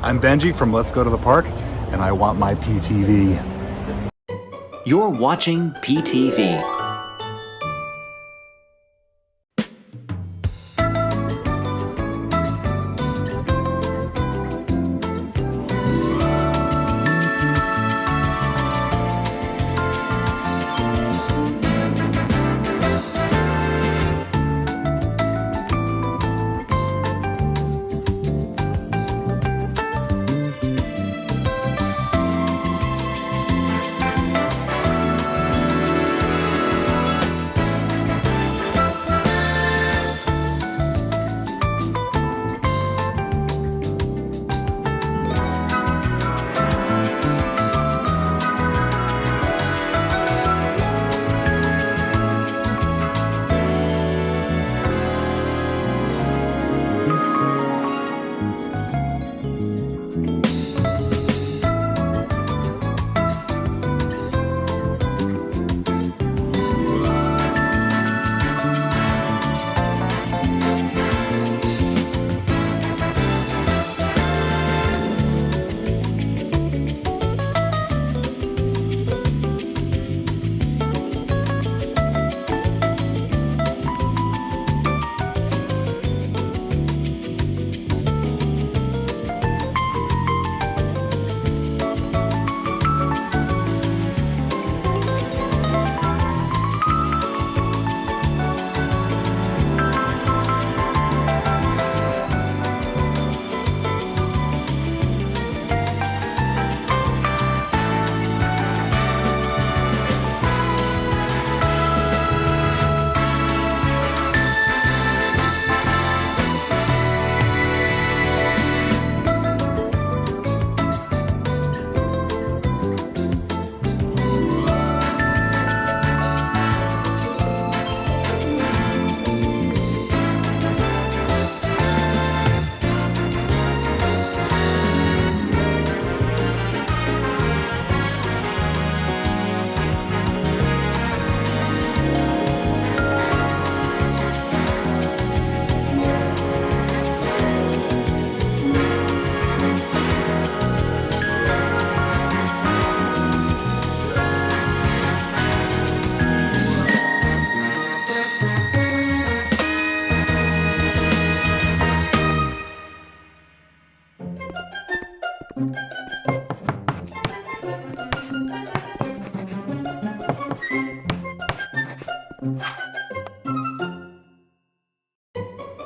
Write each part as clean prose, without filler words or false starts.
I'm Benji from Let's Go to the Park, and I want my PTV. You're watching PTV.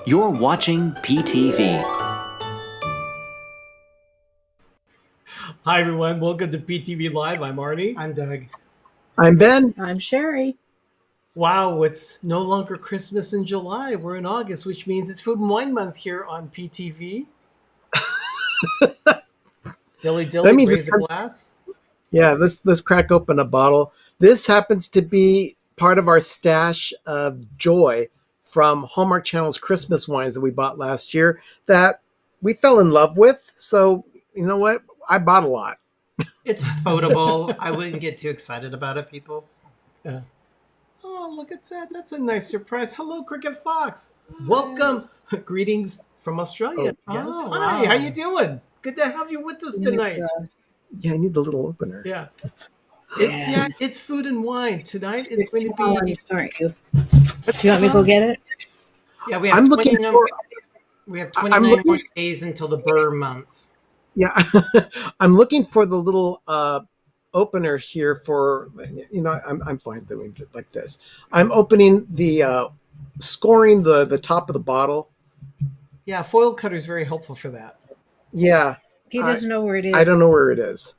You're watching PTV. Hi, everyone. Welcome to PTV Live. I'm Arnie. I'm Doug. I'm Ben. I'm Sherry. Wow, it's no longer Christmas in July. We're in August, which means it's Food and Wine Month here on PTV. Dilly dilly, raise a glass. Yeah, let's crack open a bottle. This happens to be part of our stash of joy from Hallmark Channel's Christmas wines that we bought last year that we fell in love with. So, you know what? I bought a lot. It's potable. I wouldn't get too excited about it, people. Yeah. Oh, look at that. That's a nice surprise. Hello, Cricket Fox. Welcome. Greetings from Australia. Oh, Yes. wow. Hi, how you doing? Good to have you with us tonight. Yeah, I need the little opener. Yeah. It's food and wine. Tonight it's going to be... Aren't you? Do you want me to go get it? Yeah, we have I'm looking 29 for. we have 29 more days until the Burr months. Yeah, I'm looking for the little opener here for. You know, I'm fine doing it like this. I'm opening the scoring the top of the bottle. Yeah, foil cutter is very helpful for that. Yeah, He doesn't know where it is. I don't know where it is.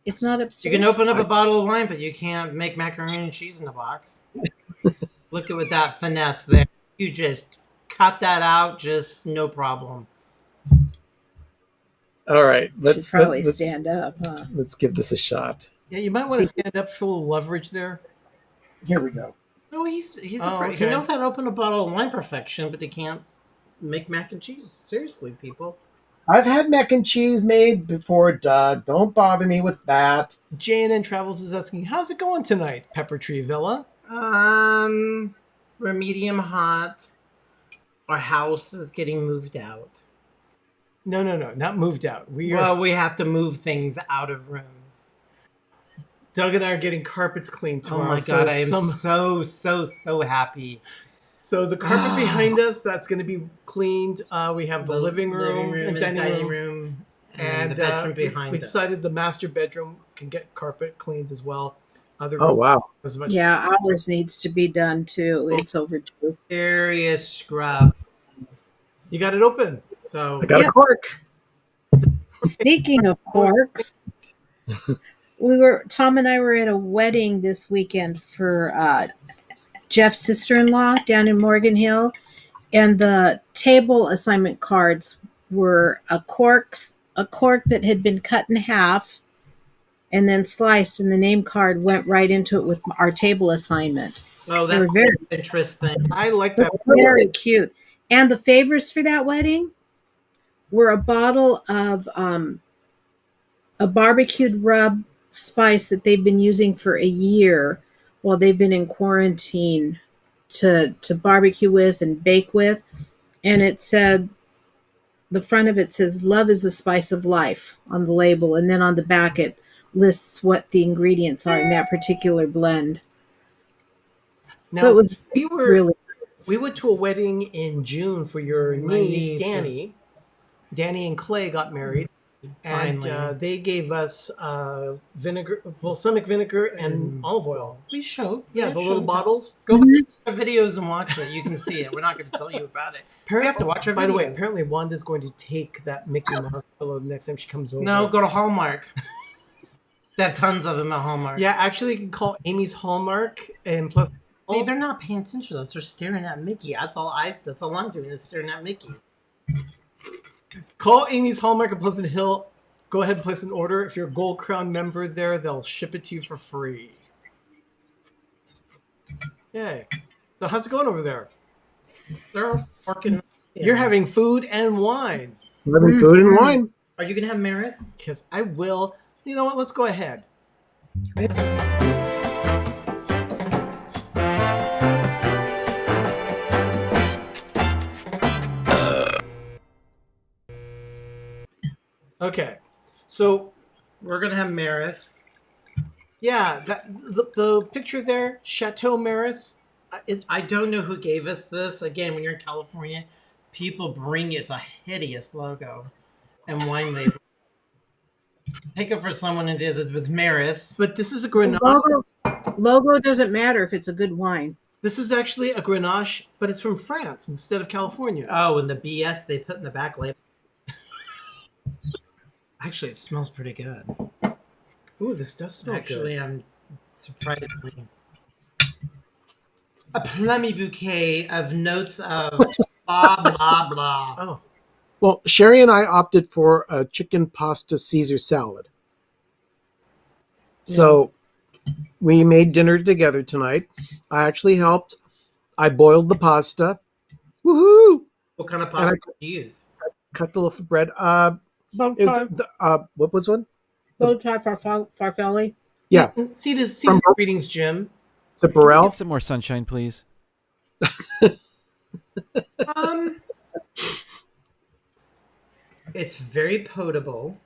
It's not upstairs. You can open up a bottle of wine, but you can't make macaroni and cheese in a box. Look at that finesse there. You just cut that out, just no problem. All right, Should probably stand up, huh? Let's give this a shot. Yeah, you might want to stand up for a little leverage there. Here we go. No, he's Oh, he okay. knows how to open a bottle of wine perfection, but he can't make mac and cheese. Seriously, people. I've had mac and cheese made before, Doug. Don't bother me with that. JNN Travels is asking, how's it going tonight, Pepper Tree Villa? We're medium hot. Our house is getting moved out. No, not moved out. We are. Well, we have to move things out of rooms. Doug and I are getting carpets cleaned Oh tomorrow. my god, I am so so happy. So the carpet behind us, that's going to be cleaned. We have the living room and dining room. And the bedroom behind we us. decided the master bedroom can get carpet cleaned as well. Oh, wow. As much Yeah, ours needs to be done too. It's overdue. Serious scrub. You got it open. So I got a cork. Speaking of corks, Tom and I were at a wedding this weekend for Jeff's sister-in-law down in Morgan Hill, and the table assignment cards were a cork that had been cut in half and then sliced, and the name card went right into it with our table assignment. oh, They were that's very, interesting. I like that. very cute. And the favors for that wedding were a bottle of a barbecued rub spice that they've been using for a year while they've been in quarantine to barbecue with and bake with. And it said, the front of it says, "Love is the spice of life" on the label. And then on the back, it lists what the ingredients are in that particular blend. Now, So it was we were really we went to a wedding in June for your My niece, niece Danny. Danny and Clay got married, and Finally. they gave us vinegar, balsamic vinegar, and olive oil. We showed. Yeah, we the little showed. bottles. Go watch our videos and watch it. You can see it. We're not going to tell you about it. We have to watch our videos. By the way, apparently Wanda's going to take that Mickey Mouse pillow next time she comes over. No, go to Hallmark. They have tons of them at Hallmark. Yeah, actually, you can call Amy's Hallmark, and plus, See, they're not paying attention to us. They're staring at Mickey. That's all I'm doing is staring at Mickey. call Amy's Hallmark in Pleasant Hill. Go ahead and place an order. If you're a Gold Crown member there, they'll ship it to you for free. Yay. So how's it going over there? They're working. You're having food and wine. Having food and wine. Are you going to have Maris? Because I will. You know what? Let's go ahead. Okay. So, We're going to have Maris. yeah, the picture there, Chateau Maris, is I don't know who gave us this. Again, when you're in California, people bring it's a hideous logo and wine label. Pick it for someone it is. It's with Maris. but this is a Grenache. logo doesn't matter if it's a good wine. This is actually a Grenache, but it's from France instead of California. Oh, and the BS they put in the back label. Actually, it smells pretty good. Ooh, this does smell Actually, good. I'm surprisingly a plummy bouquet of notes of blah blah blah. Oh, Well, Sherry and I opted for a chicken pasta Caesar salad. So we made dinner together tonight. I actually helped. I boiled the pasta. Woohoo! What kind of And pasta do you use? Cut the loaf of bread. What was one? Bow tie farfalle. Yeah, see this. From- Greetings, Jim. the Can we Burrell. get some more sunshine, please? It's very potable.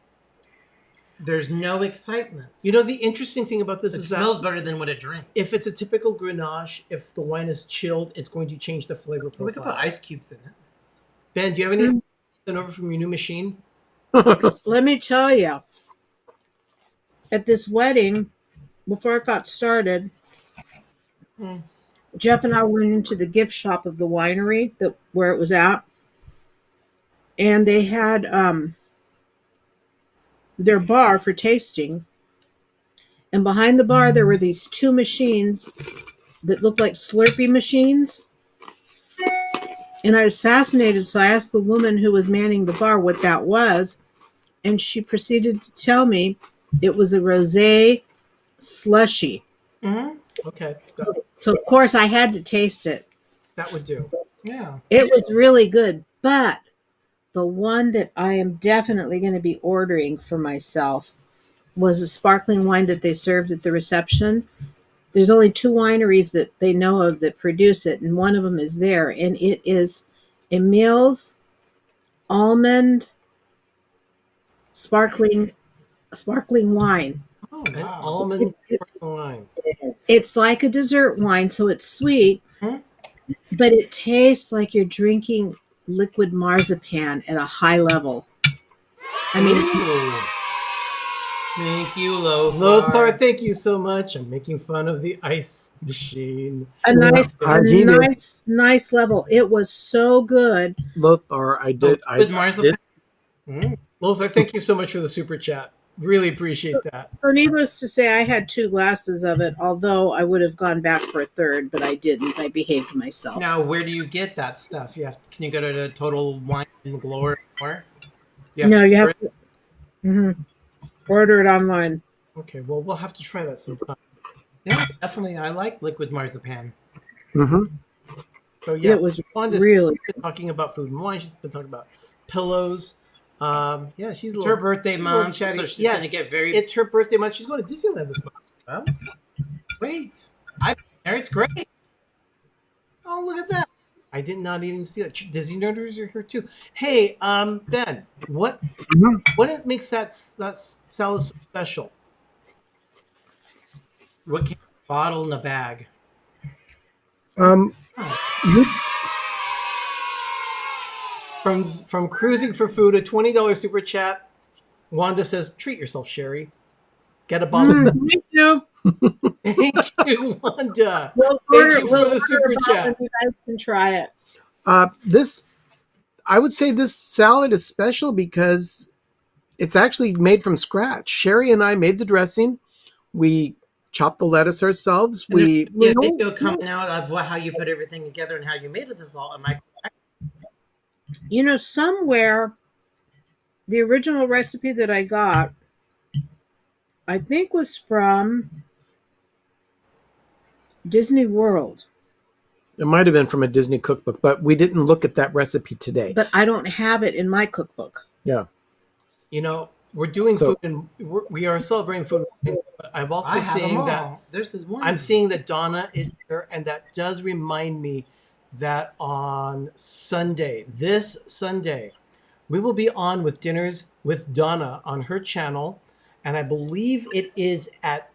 There's no excitement. You know, the interesting thing about this It is smells that better than what it drinks. if it's a typical Grenache, if the wine is chilled, it's going to change the flavor profile. We could put ice cubes in it. Ben, do you have any sent over from your new machine? Let me tell you, at this wedding, before it got started, Jeff and I went into the gift shop of the winery where it was at, and they had their bar for tasting. And behind the bar, there were these two machines that looked like Slurpee machines. And I was fascinated, so I asked the woman who was manning the bar what that was. And she proceeded to tell me it was a rosé slushy. Mm-hmm. Okay, So, of course, I had to taste it. that would do. Yeah. It was really good. But the one that I am definitely going to be ordering for myself was a sparkling wine that they served at the reception. There's only two wineries that they know of that produce it, and one of them is there. And it is Emil's Almond sparkling wine. Oh, An wow. almond It's, wine. it's like a dessert wine, so it's sweet, Hmm? but it tastes like you're drinking liquid marzipan at a high level. I mean, Ooh. Thank you, Lothar. Lothar, thank you so much. I'm making fun of the ice machine. a he did. nice level. It was so good. Lothar, I did. I Liquid marzipan. did. Lothar, thank you so much for the super chat. Really appreciate that. So needless to say, I had 2 glasses of it, although I would have gone back for a third, but I didn't. I behaved myself. Now, where do you get that stuff? Can you go to the Total Wine and Glory store? No, you have order to order it online. Okay, well, we'll have to try that sometime. Yeah, definitely. I like liquid marzipan. Mm-hmm. So, yeah, It was Wanda's really been talking about food and wine. She's been talking about pillows. Yeah, she's a It's little, her birthday she's a little month, chatty. so she's Yes, going to get very it's her birthday month. She's going to Disneyland this month. well. Great. It's great. Oh, look at that. I did not even see that. Disney nerders are here too. Hey, Ben, what makes that salad so special? What came in a bottle in a bag? You, From Cruising for Food, a $20 super chat. Wanda says, "Treat yourself, Sherry. Get a bottle." Thank you. Thank you, Wanda. We'll Thank order, you we'll for the order super it out chat. and you guys can try it. this, I would say this salad is special because it's actually made from scratch. Sherry and I made the dressing. We chopped the lettuce ourselves. And there's We, a you know, video coming out of how you put everything together and how you made it this all. Am I correct? You know, somewhere the original recipe that I got, I think was from Disney World, it might have been from a Disney cookbook, but we didn't look at that recipe today. but I don't have it in my cookbook. Yeah. You know, we're doing So- food and we are celebrating food. And wine, but I'm also I have them seeing all. that There's this one. I'm seeing that Donna is here, and that does remind me that on Sunday, this Sunday, we will be on with Dinners with Donna on her channel, and I believe it is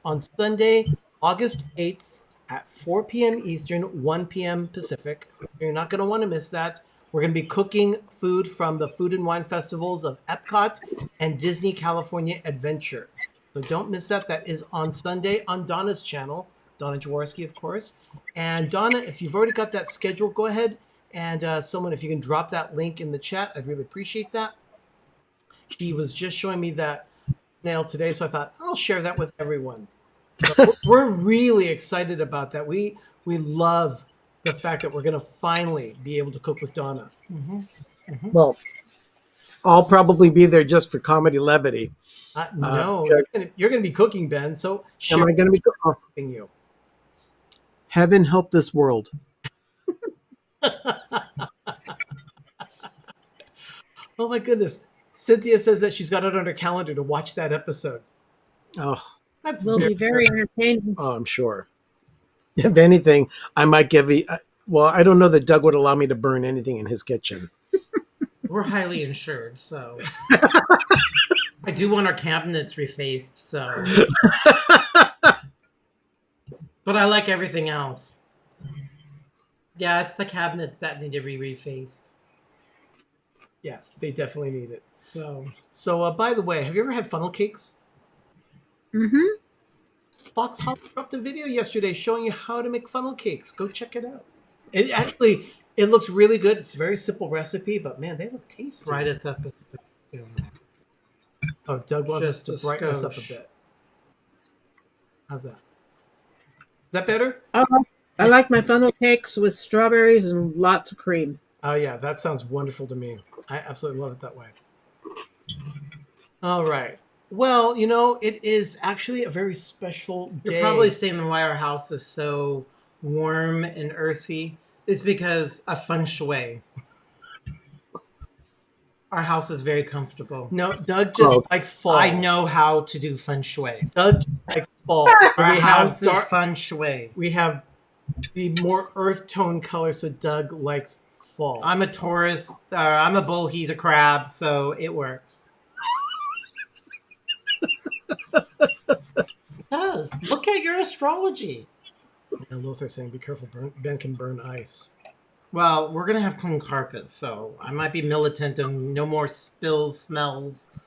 on Sunday, August 8th at 4 p.m. Eastern, 1 p.m. Pacific. You're not going to want to miss that. We're going to be cooking food from the food and wine festivals of Epcot and Disney California Adventure. So don't miss that. That is on Sunday on Donna's channel, Donna Jaworski, of course. And Donna, if you've already got that schedule, go ahead and someone, if you can drop that link in the chat, I'd really appreciate that. She was just showing me that mail today, so I thought I'll share that with everyone. So we're really excited about that. We love the fact that we're going to finally be able to cook with Donna. Well, I'll probably be there just for comedy levity. No, okay. you're going to be cooking, Ben. So Am I going to be cooking you? Heaven help this world? Oh my goodness! Cynthia says that she's got it on her calendar to watch that episode. Oh, That's Will be very entertaining. oh, I'm sure. If anything, I might give you. Well, I don't know that Doug would allow me to burn anything in his kitchen. We're highly insured, so I do want our cabinets refaced. So, but I like everything else. Yeah, it's the cabinets that need to be refaced. Yeah, they definitely need it. So, By the way, have you ever had funnel cakes? Mm-hmm. Fox Hall dropped a video yesterday showing you how to make funnel cakes. Go check it out. It looks really good. It's a very simple recipe, but man, they look tasty. brightest episode. Oh, Doug wants us Just to a brighten us up a skosh. bit. How's that? Is that better? I like my funnel cakes with strawberries and lots of cream. Oh yeah, that sounds wonderful to me. I absolutely love it that way. All right. Well, you know, it is actually a very special day. You're probably saying why our house is so warm and earthy is because of feng shui. Our house is very comfortable. No, Doug just likes fall. I know how to do feng shui. Doug just likes fall. Our we house have is feng shui. We have the more earth tone color, so Doug likes fall. I'm a Taurus. I'm a bull. He's a crab, so it works. does. Look at your astrology. And Lothar saying, "Be careful, Ben can burn ice." Well, we're gonna have clean carpets, so I might be militant and no more spills, smells,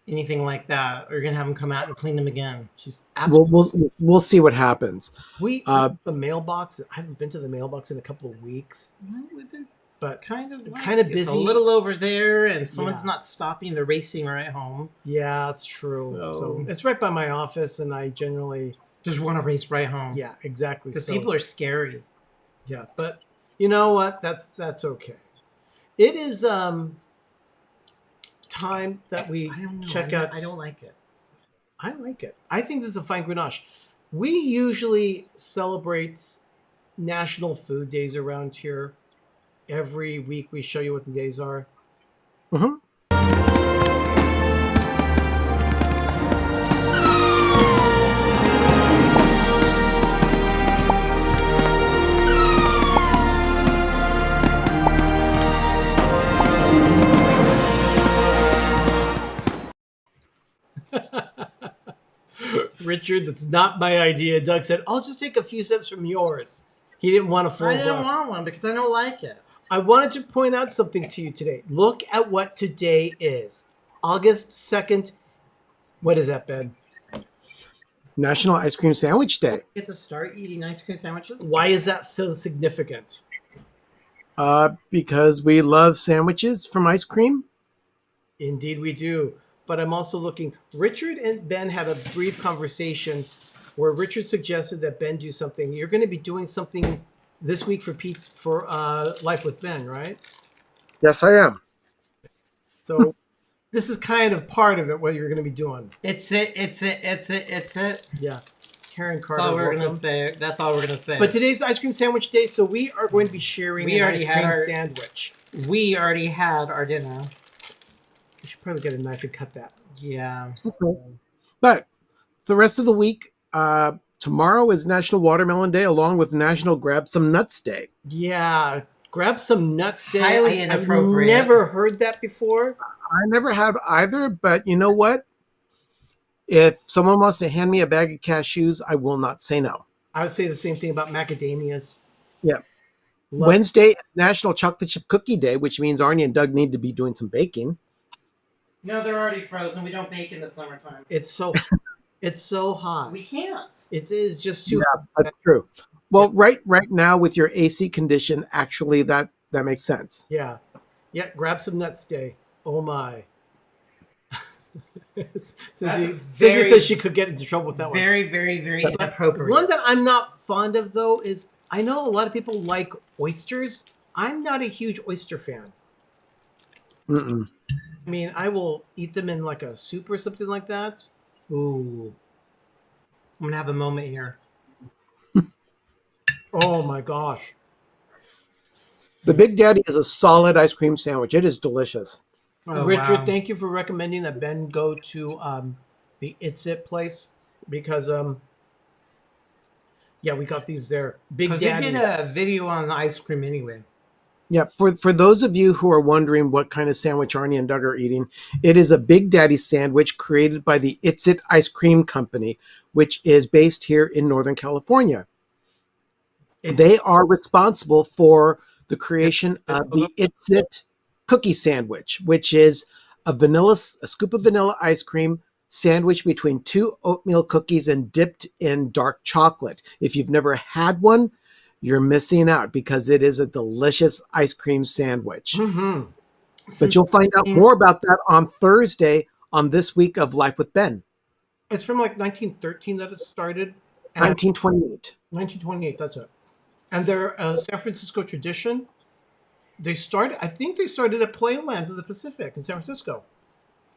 anything like that. We're gonna have them come out and clean them again. She's absolutely. We'll see what happens. The mailbox. I haven't been to the mailbox in a couple of weeks, Well, we've been but kind of busy. It's a little over there, and someone's Yeah. not stopping. They're racing right home. Yeah, that's true. So- So it's right by my office, and I generally, Just want to race right home. yeah, exactly. because So, people are scary. yeah, but you know what? That's okay. It is time that we I don't know. check out. I don't like it. I like it. I think this is a fine Grenache. We usually celebrate National Food Days around here. Every week we show you what the days are. Mhm. Richard, that's not my idea. Doug said, I'll just take a few sips from yours. He didn't want a full I didn't glass. want one because I don't like it. I wanted to point out something to you today. Look at what today is. August 2nd. What is that, Ben? National Ice Cream Sandwich Day. Get to start eating ice cream sandwiches. Why is that so significant? Because we love sandwiches from ice cream. Indeed, we do. But I'm also looking. Richard and Ben had a brief conversation where Richard suggested that Ben do something. You're going to be doing something this week for Life with Ben, right? Yes, I am. So this is kind of part of it. What you're going to be doing. It's it. Yeah. Karen That's Carter. all we're gonna welcome. say. That's all we're gonna say. But today's ice cream sandwich day, so we are going to be sharing We an already ice had cream our- sandwich. we already had our dinner. We should probably get a knife and cut that. Yeah. But the rest of the week, tomorrow is National Watermelon Day, along with National Grab Some Nuts Day. Yeah, grab some nuts day. Highly I've inappropriate. never heard that before. I never have either, but you know what? If someone wants to hand me a bag of cashews, I will not say no. I would say the same thing about macadamias. Yeah. Love- Wednesday is National Chocolate Chip Cookie Day, which means Arnie and Doug need to be doing some baking. No, they're already frozen. We don't bake in the summertime. It's so it's so hot. We can't. It is just too Yeah, that's true. Well, right now with your AC condition, actually that makes sense. Yeah. Yeah, grab some nuts day. Oh my. Cynthia very- says she could get into trouble with that one. Very, very, very inappropriate. One that I'm not fond of though is I know a lot of people like oysters. I'm not a huge oyster fan. Mm-mm. I mean, I will eat them in like a soup or something like that. Ooh. I'm gonna have a moment here. Oh my gosh. The Big Daddy is a solid ice cream sandwich. It is delicious. Oh, Richard, wow. thank you for recommending that Ben go to the It's It place because yeah, we got these there. Big Because they Daddy. did a video on the ice cream anyway. Yeah, for those of you who are wondering what kind of sandwich Arnie and Doug are eating, it is a Big Daddy sandwich created by the It's It Ice Cream Company, which is based here in Northern California. They are responsible for the creation of the It's It cookie sandwich, which is a scoop of vanilla ice cream sandwiched between 2 oatmeal cookies and dipped in dark chocolate. If you've never had one, you're missing out because it is a delicious ice cream sandwich. Mm-hmm. But you'll find out more about that on Thursday on This Week of Life with Ben. It's from like 1913 that it started. And 1928. 1928, that's it. And they're a San Francisco tradition. I think they started at Playland of the Pacific in San Francisco.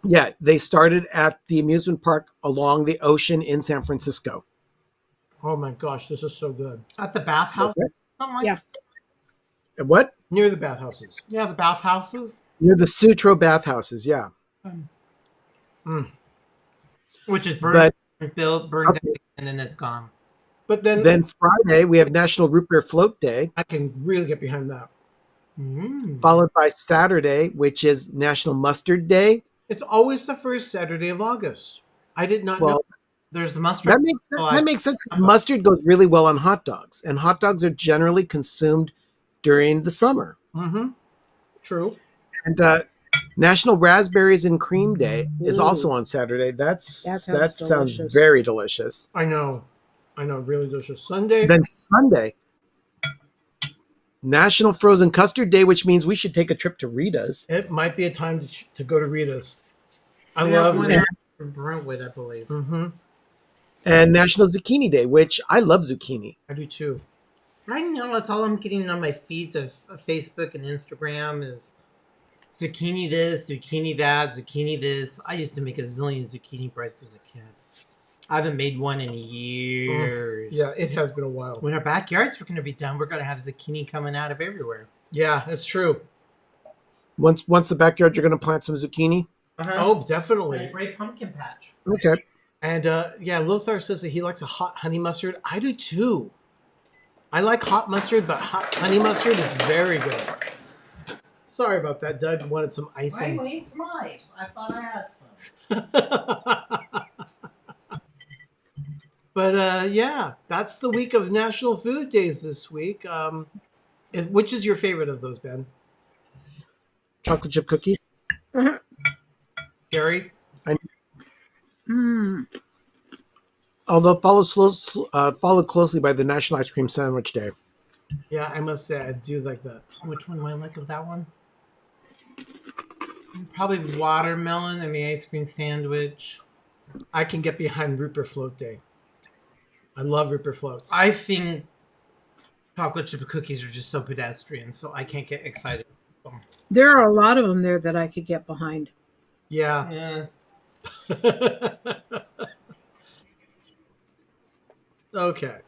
Yeah, they started at the amusement park along the ocean in San Francisco. Oh my gosh, this is so good. At the bathhouse? Okay. Something like Yeah. What? Near the bathhouses. Yeah, the bathhouses. Near the Sutro bathhouses, yeah. Which is burned, But burned down, and then it's gone. But then, then Friday, we have National Root Beer Float Day, I can really get behind that. followed by Saturday, which is National Mustard Day. It's always the first Saturday of August. I did not know. Well, There's the mustard. That makes sense. Mustard goes really well on hot dogs, and hot dogs are generally consumed during the summer. Mm-hmm. True. And National Raspberries and Cream Day is also on Saturday. That sounds delicious. very delicious. I know, really delicious. Sunday. Then Sunday, National Frozen Custard Day, which means we should take a trip to Rita's. It might be a time to go to Rita's. I We have love one Rita's. in Brentwood, I believe. Mm-hmm. And National Zucchini Day, which I love zucchini. I do too. Right now, it's all I'm getting on my feeds of Facebook and Instagram is zucchini this, zucchini that, zucchini this. I used to make a zillion zucchini breads as a kid. I haven't made one in years. Yeah, it has been a while. When our backyards were going to be done, we're going to have zucchini coming out of everywhere. Yeah, that's true. Once the backyard, you're going to plant some zucchini. Oh, definitely. A great pumpkin patch. Okay. And Lothar says that he likes a hot honey mustard. I do too. I like hot mustard, but hot honey mustard is very good. Sorry about that. Doug wanted some icing. I need some ice. I thought I had some. But yeah, that's the week of National Food Days this week. Which is your favorite of those, Ben? Chocolate chip cookie. Jerry? Although followed closely by the National Ice Cream Sandwich Day. Yeah, I must say I do like that. Which one do I like of that one? Probably watermelon and the ice cream sandwich. I can get behind Rupert Float Day. I love Rupert Floats. I think chocolate chip cookies are just so pedestrian, so I can't get excited. There are a lot of them there that I could get behind. Yeah. Okay.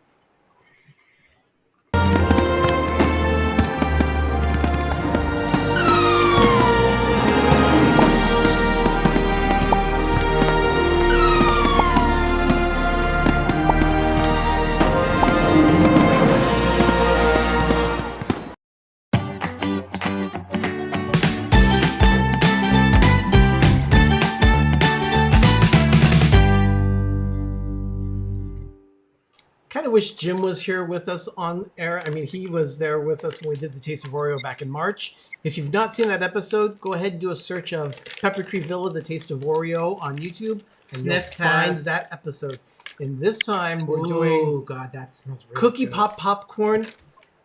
Kind of wish Jim was here with us on air. I mean, he was there with us when we did the Taste of Oreo back in March. If you've not seen that episode, go ahead and do a search of Pepper Tree Villa, the Taste of Oreo on YouTube, and you'll find that episode. And this time we're doing Oh God, that smells really cookie good. pop popcorn.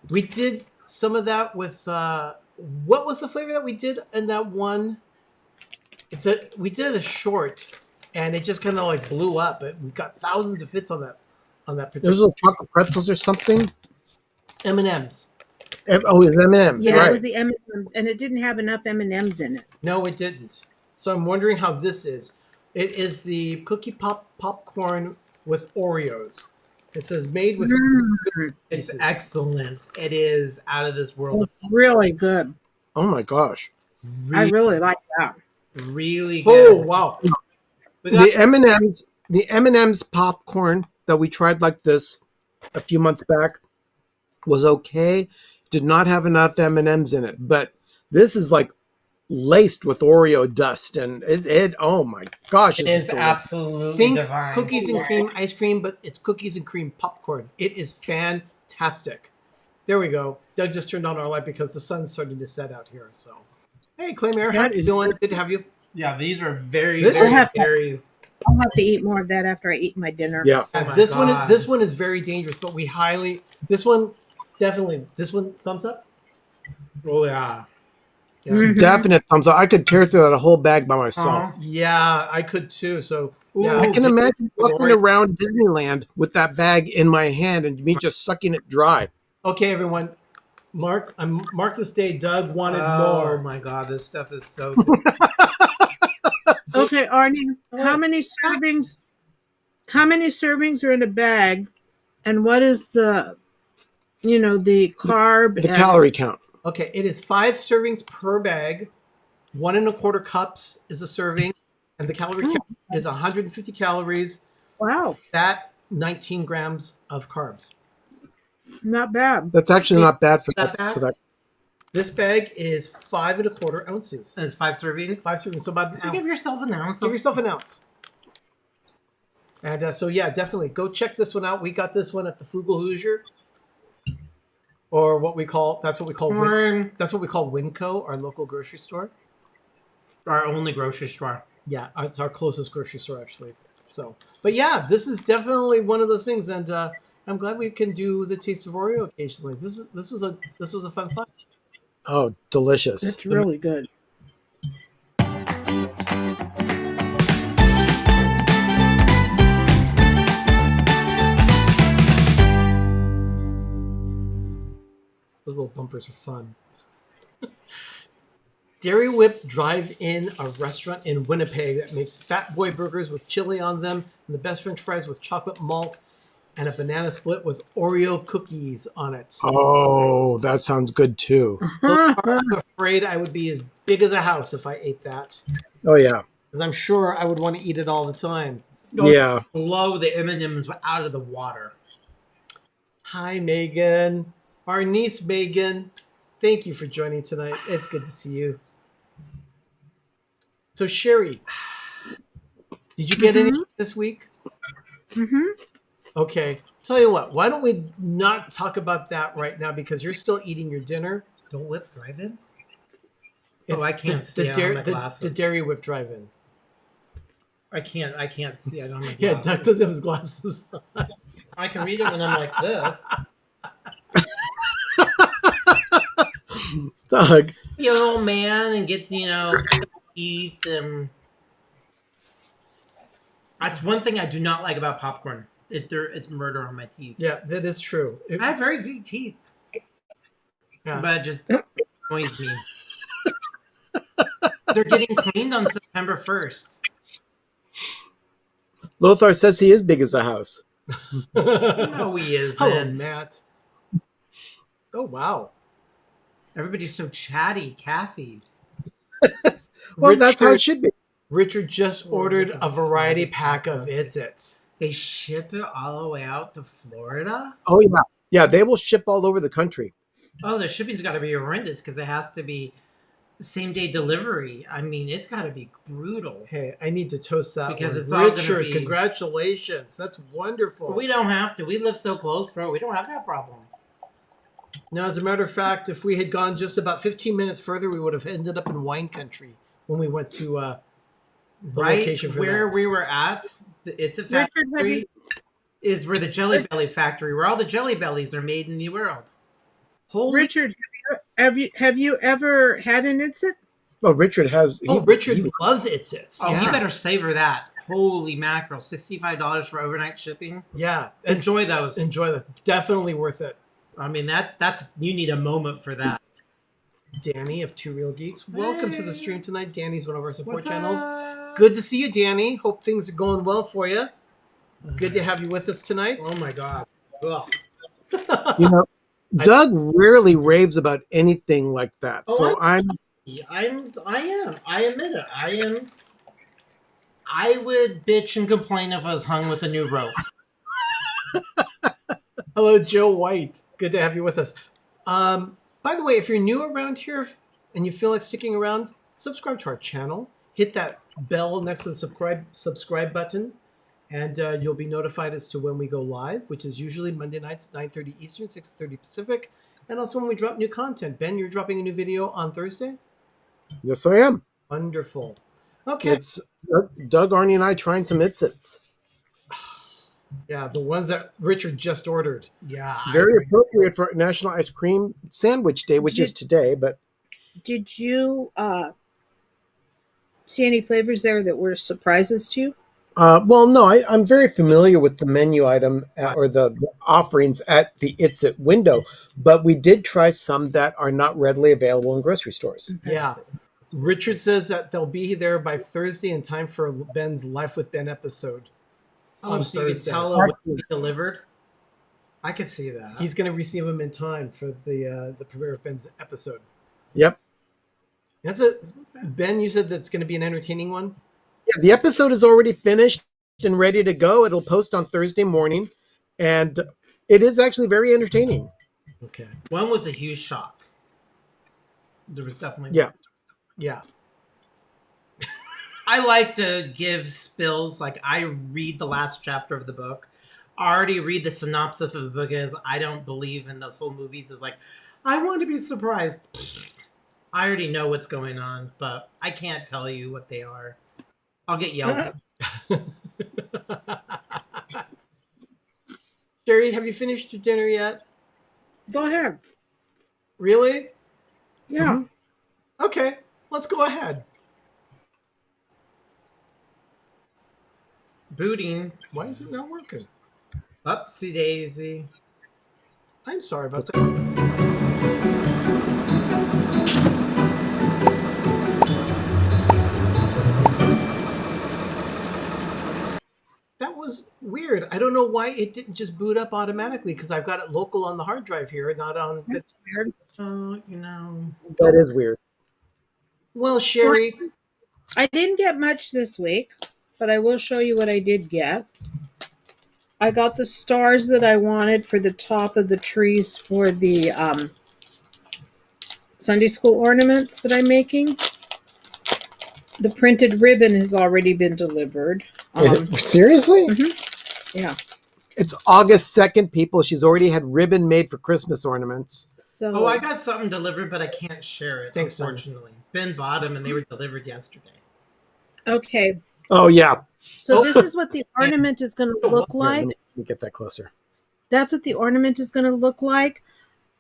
We did some of that with what was the flavor that we did in that one? We did a short, and it just kind of like blew up. We got thousands of hits on that particular. There's little chocolate pretzels or something. M&Ms. Oh, it's M&Ms, Yeah, right? it was the M&Ms, and it didn't have enough M&Ms in it. No, it didn't. So I'm wondering how this is. It is the cookie popcorn with Oreos. It says made with. It's excellent. It is out of this world. It's really good. Oh my gosh! I really like that. Really good. Oh wow! The M&Ms popcorn that we tried like this a few months back was okay. Did not have enough M&Ms in it, but this is like laced with Oreo dust, and it oh my gosh, It it's is delicious. absolutely Think divine. cookies and cream ice cream, but it's cookies and cream popcorn. It is fantastic. There we go. Doug just turned on our light because the sun's starting to set out here. So, hey, Claymare, how That you is doing? Good to have you. Yeah, these are very, This very, is- very. I'll have to eat more of that after I eat my dinner. Yeah, Oh my This God. one is very dangerous, but we highly this one thumbs up. Oh yeah. Yeah. Mhm. definite thumbs up. I could tear through that a whole bag by myself. Yeah, I could too. So yeah, I can Ooh, imagine walking Oreo. around Disneyland with that bag in my hand and me just sucking it dry. Okay, everyone. Mark this day. Doug wanted Oh more. my God, this stuff is so good. Okay, Arnie, how many servings? How many servings are in a bag, and what is the carb? The and- calorie count. Okay, it is 5 servings per bag. 1.25 cups is a serving, and the calorie count is 150 calories. Wow, That 19 grams of carbs. not bad. That's actually not bad for Not that. bad? For that. This bag is 5.25 ounces. And it's 5 servings. 5 servings, so about an So ounce. give yourself an ounce. Give yourself an ounce. And so yeah, definitely go check this one out. We got this one at the Frugal Hoosier, or what we call that's what we call that's what we call Winco, our local grocery store. Our only grocery store. Yeah, it's our closest grocery store actually. So, but yeah, this is definitely one of those things, and I'm glad we can do the Taste of Oreo occasionally. This was a fun find. Oh, delicious. It's really good. Those little bumpers are fun. Dairy Whip Drive-In, a restaurant in Winnipeg that makes Fat Boy burgers with chili on them, and the best French fries with chocolate malt, and a banana split with Oreo cookies on it. Oh, that sounds good too. I'm afraid I would be as big as a house if I ate that, Oh yeah. because I'm sure I would want to eat it all the time. Yeah. Blow the M&Ms out of the water. Hi, Megan. Our niece, Megan. Thank you for joining tonight. It's good to see you. So, Sherry, did you get any this week? Mm-hmm. Okay. Tell you what, why don't we not talk about that right now because you're still eating your dinner. Don't Whip Drive-In? It's I can't see. I don't have my glasses. The Dairy Whip Drive-In. I can't see. I don't have my Yeah, glasses. Doug doesn't have his glasses on. I can read it when I'm like this. Doug. Be an old man and get, teeth and... That's one thing I do not like about popcorn. It's murder on my teeth. Yeah, that is true. I have very good teeth. Yeah. But it just annoys me. They're getting cleaned on September 1st. Lothar says he is big as a house. No, he isn't. Hello, Matt. Oh, wow. Everybody's so chatty, Cathy's. Well, that's how it should be. Richard just ordered a variety pack of It's. They ship it all the way out to Florida? Oh yeah. Yeah, they will ship all over the country. Oh, the shipping's got to be horrendous because it has to be same-day delivery. I mean, it's got to be brutal. Hey, I need to toast that Because one. it's all gonna Richard, be- congratulations. That's wonderful. We don't have to. We live so close, bro. We don't have that problem. Now, as a matter of fact, if we had gone just about 15 minutes further, we would have ended up in wine country when we went to the Right location for where that. we were at, It's a Factory is where the Jelly Belly factory, where all the Jelly Bellies are made in the world. Holy Richard, have you ever had an Itsit? Oh, Richard has. Richard loves It's. Oh, yeah. you better savor that. Holy mackerel. $65 for overnight shipping. Yeah. Enjoy those. Enjoy that. Definitely worth it. I mean, that's you need a moment for that. Danny of Two Real Geeks. Welcome to the stream tonight. Danny's one of our support What's channels. up? Good to see you, Danny. Hope things are going well for you. Good to have you with us tonight. Oh my god. Ugh. You know, Doug rarely raves about anything like that. Oh, So I am. I admit it. I would bitch and complain if I was hung with a new rope. Hello, Joe White. Good to have you with us. By the way, if you're new around here and you feel like sticking around, subscribe to our channel. Hit that bell next to the subscribe button, and you'll be notified as to when we go live, which is usually Monday nights, 9:30 Eastern, 6:30 Pacific, and also when we drop new content. Ben, you're dropping a new video on Thursday? yes, I am. Wonderful. Okay. It's Doug, Arnie, and I trying some Itsits. Yeah, the ones that Richard just ordered. Yeah. Very appropriate for National Ice Cream Sandwich Day, which is today. But Did you see any flavors there that were surprises to you? well, no, I'm very familiar with the menu item or the offerings at the Itsit window, but we did try some that are not readily available in grocery stores. Yeah. Richard says that they'll be there by Thursday in time for Ben's Life with Ben episode. Oh, on so you can Thursday. tell it when it delivered? I could see that. He's going to receive them in time for the premiere of Ben's episode. Yep. Ben, you said that's going to be an entertaining one? Yeah, the episode is already finished and ready to go. It'll post on Thursday morning, and it is actually very entertaining. Okay. One was a huge shock. There was definitely Yeah. Yeah. I like to give spills. Like I read the last chapter of the book. I already read the synopsis of the book as I don't believe in those whole movies. Is like, I want to be surprised. I already know what's going on, but I can't tell you what they are. I'll get yelled at. Sherry, have you finished your dinner yet? Go ahead. Really? Yeah. Okay, let's go ahead. Booting. Why is it not working? Upsy daisy. I'm sorry about that. That was weird. I don't know why it didn't just boot up automatically because I've got it local on the hard drive here, not on. That's weird. Oh, you know. That is weird. Well, Sherry, I didn't get much this week, but I will show you what I did get. I got the stars that I wanted for the top of the trees for the Sunday school ornaments that I'm making. The printed ribbon has already been delivered. Seriously? Yeah. It's August 2nd, people. She's already had ribbon made for Christmas ornaments. So Oh, I got something delivered, but I can't share it. Thanks, Don. unfortunately. Ben bought them, and they were delivered yesterday. okay. Oh, yeah. So this is what the ornament is going to look Here, like. let me get that closer. That's what the ornament is going to look like.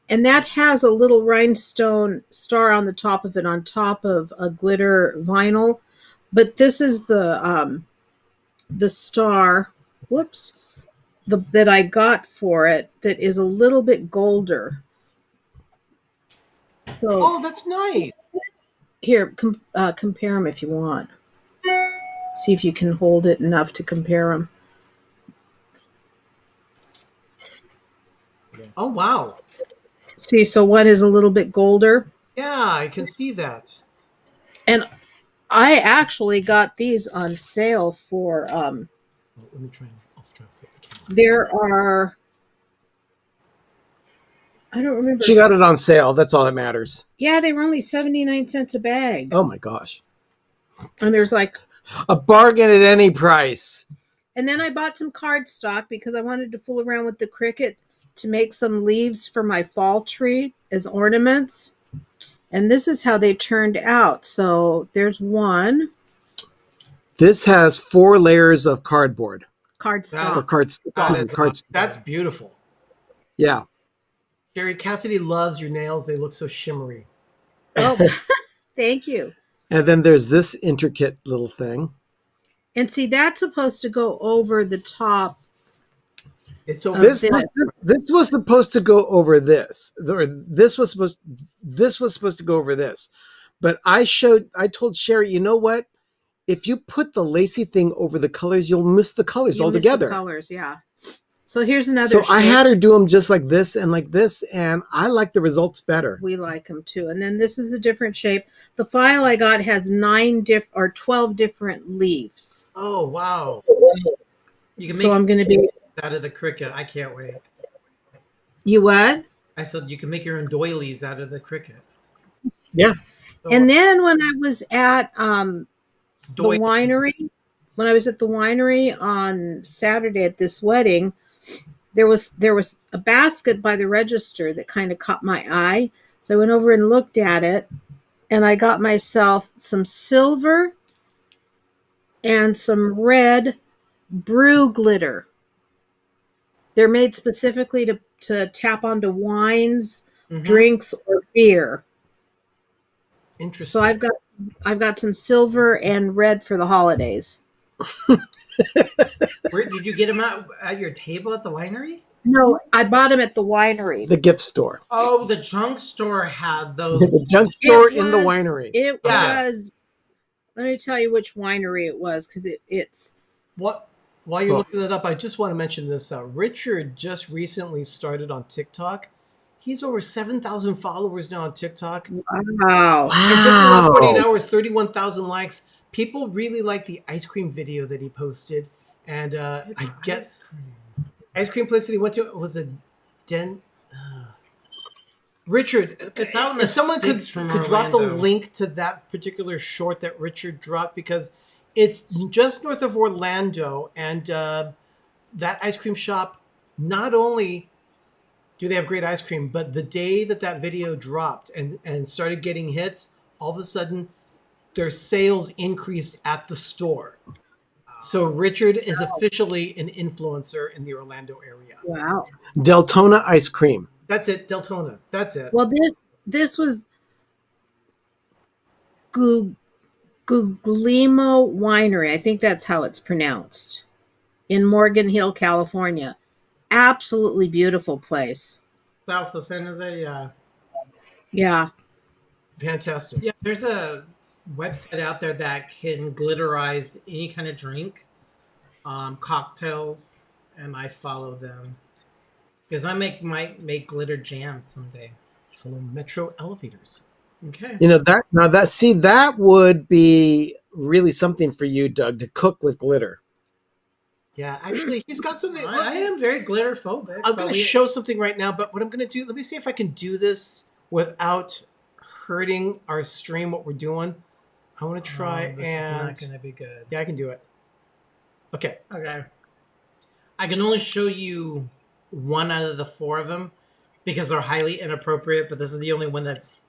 And that has a little rhinestone star on the top of it, on top of a glitter vinyl. But this is the star, whoops, that I got for it that is a little bit golder. So oh, that's nice. here, compare them if you want. See if you can hold it enough to compare them. Oh, wow. See, so one is a little bit golder. Yeah, I can see that. And I actually got these on sale for Oh, let me try. I'll try to flip the camera. there are, I don't remember. She got it on sale. That's all that matters. Yeah, they were only 79 cents a bag. Oh, my gosh. And there's like, A bargain at any price. and then I bought some cardstock because I wanted to fool around with the Cricut to make some leaves for my fall tree as ornaments. And this is how they turned out. So there's one This has 4 layers of cardboard. Or cardstock. cards. That's beautiful. Yeah. Sherry, Cassidy loves your nails. They look so shimmery. Oh, thank you. And then there's this intricate little thing. And see, that's supposed to go over the top. It's so This was supposed to go over this, or this was supposed to go over this. But I told Sherry, you know what? If you put the lacy thing over the colors, you'll miss the colors You miss the altogether. colors, yeah. So here's another. So I shape. had her do them just like this, and I like the results better. We like them too. And then this is a different shape. The file I got has 12 different leaves. Oh, wow. You can So I'm make going to be. out of the Cricut. I can't wait. You what? I said you can make your own doilies out of the Cricut. Yeah. And then when I was at the Doily. winery, when I was at the winery on Saturday at this wedding, there was a basket by the register that kind of caught my eye. So I went over and looked at it, and I got myself some silver and some red brew glitter. They're made specifically to tap onto wines, drinks, or beer. Interesting. So I've got some silver and red for the holidays. Where did you get them at your table at the winery? No, I bought them at the winery. The gift store. Oh, the junk store had those. The junk store It in the was- winery. It Yeah. was. Let me tell you which winery it was, because it's. While you're looking that up, I just want to mention this. Richard just recently started on TikTok. He's over 7,000 followers now on TikTok. Wow. And just in the last 48 hours, 31,000 likes. People really like the ice cream video that he posted. And I guess ice cream place that he went to was a Richard, It's out in the if someone could sticks from drop the Orlando. link to that particular short that Richard dropped, because It's just north of Orlando, and that ice cream shop, not only do they have great ice cream, but the day that that video dropped and started getting hits, all of a sudden their sales increased at the store. So Richard is officially an influencer in the Orlando area. Wow. Deltona ice cream. That's it, Deltona. That's it. Well, this was Guglielmo Winery. I think that's how it's pronounced. In Morgan Hill, California. Absolutely beautiful place. South of San Jose, yeah. Yeah. Fantastic. Yeah, there's a website out there that can glitterize any kind of drink, cocktails, and I follow them because I might make glitter jam someday. Hello, Metro Elevators. Okay. You know that would be really something for you, Doug, to cook with glitter. Yeah, actually, he's got something. I am very glitter phobic. I'm going to show something right now, but what I'm going to do, let me see if I can do this without hurting our stream, what we're doing. I want to try this and... is not going to be good. Yeah, I can do it. Okay. Okay. I can only show you one out of the four of them because they're highly inappropriate, but this is the only one that's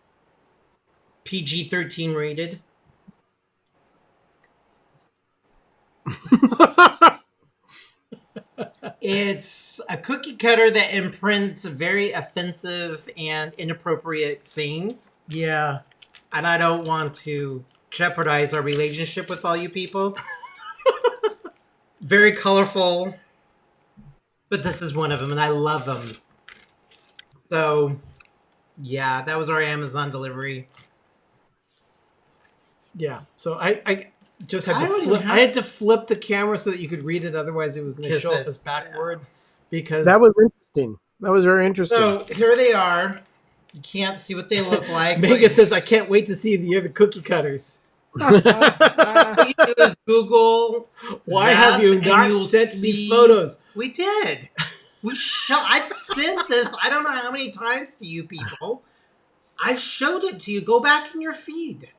PG-13 rated. It's a cookie cutter that imprints very offensive and inappropriate sayings. Yeah. And I don't want to jeopardize our relationship with all you people. Very colorful. But this is one of them, and I love them. So, yeah, that was our Amazon delivery. Yeah. So I just had I to don't flip. even I had to flip the camera so that you could read it. Otherwise, it was going to Because show up it's- as backwards. Because That was interesting. That was very interesting. So, here they are. You can't see what they look like. Megan says, "I can't wait to see the other cookie cutters." All you do is Google. Why that, have you and not you'll sent me see- photos? We did. I've sent this. I don't know how many times to you people. I showed it to you. Go back in your feed.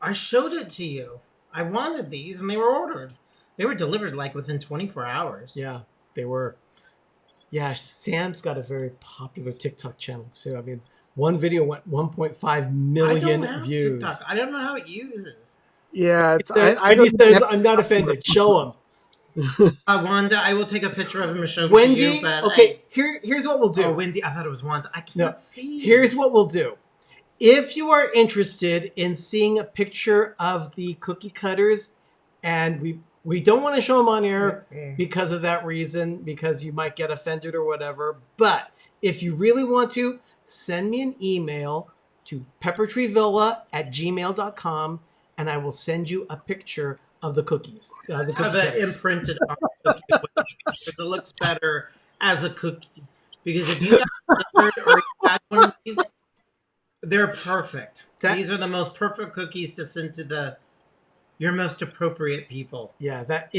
I showed it to you. I wanted these, and they were ordered. They were delivered like within 24 hours. Yeah, they were. Yeah, Sam's got a very popular TikTok channel too. I mean, one video went 1.5 million I don't have views. TikTok. I don't know how it uses. Yeah, it's I he says, "I'm not offended." Show him. Wanda, I will take a picture of him and show it to Wendy, you. But okay, here's what we'll do. Oh, Wendy, I thought it was Wanda. I can't No, see. Here's what we'll do. If you are interested in seeing a picture of the cookie cutters, and we don't want to show them on air because of that reason, because you might get offended or whatever. But if you really want to, send me an email to peppertreevilla@gmail.com, and I will send you a picture of the cookies. The Have cookie it cutters. imprinted on the cookie because it looks better as a cookie. Because if you got delivered or you had one of these, they're perfect. These are the most perfect cookies to send to your most appropriate people. Yeah, that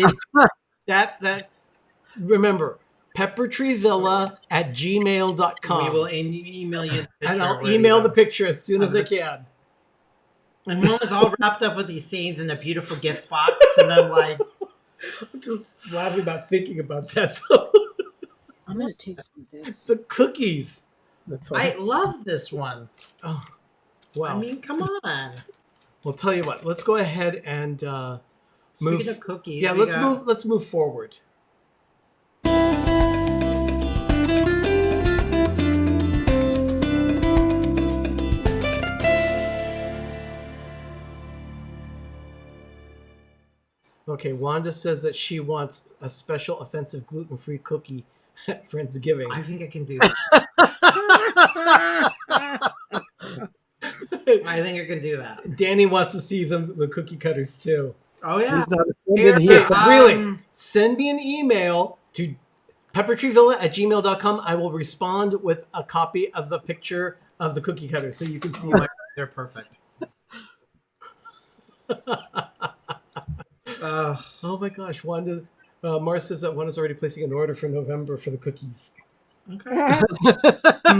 remember, peppertreevilla@gmail.com. We will email you the picture. And I'll where email you the go. picture as soon as I can. And one was all wrapped up with these sayings in a beautiful gift box, and I'm like, I'm just laughing about thinking about that though. I'm going to take some of this. The cookies. That's I love this one. Oh, wow. I mean, come on. Well, tell you what. Let's go ahead and Speaking move. of cookies, Yeah, we let's got- move. Let's move forward. Okay, Wanda says that she wants a special offensive gluten-free cookie at Friendsgiving. I think I can do that. I think I can do that. Danny wants to see the cookie cutters too. Oh yeah. He's not offended Here, here. Really, send me an email to peppertreevilla@gmail.com. I will respond with a copy of the picture of the cookie cutter so you can see my. They're perfect. Oh my gosh, Wanda. Mars says that Wanda's already placing an order for November for the cookies. Okay.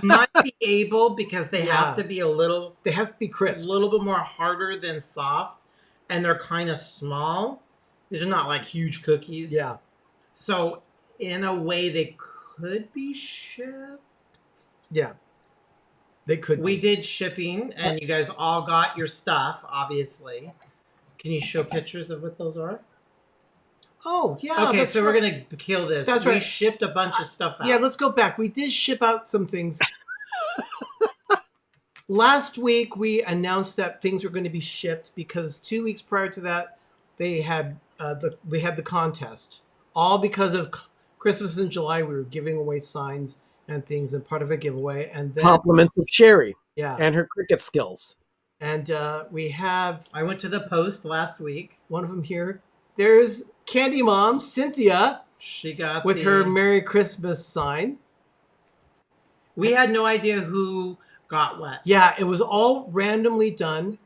Might be able because they Yeah. have to be a little. They have to be crisp. A little bit more harder than soft. and they're kind of small. These are not like huge cookies. Yeah. So in a way, they could be shipped. Yeah. They could. We be. did shipping, and you guys all got your stuff, obviously. Can you show pictures of what those are? Oh, yeah. Okay, that's so we're right. going to kill this. That's We right. shipped a bunch of stuff out. Yeah, let's go back. We did ship out some things. Last week, we announced that things were going to be shipped because 2 weeks prior to that, we had the contest. All because of Christmas in July, we were giving away signs and things and part of a giveaway. And then, Compliments of Sherry yeah, and her cricket skills. and we have I went to the post last week. one of them here. There's Candy Mom, Cynthia, She got with her Merry Christmas sign. We had no idea who got what. Yeah, it was all randomly done.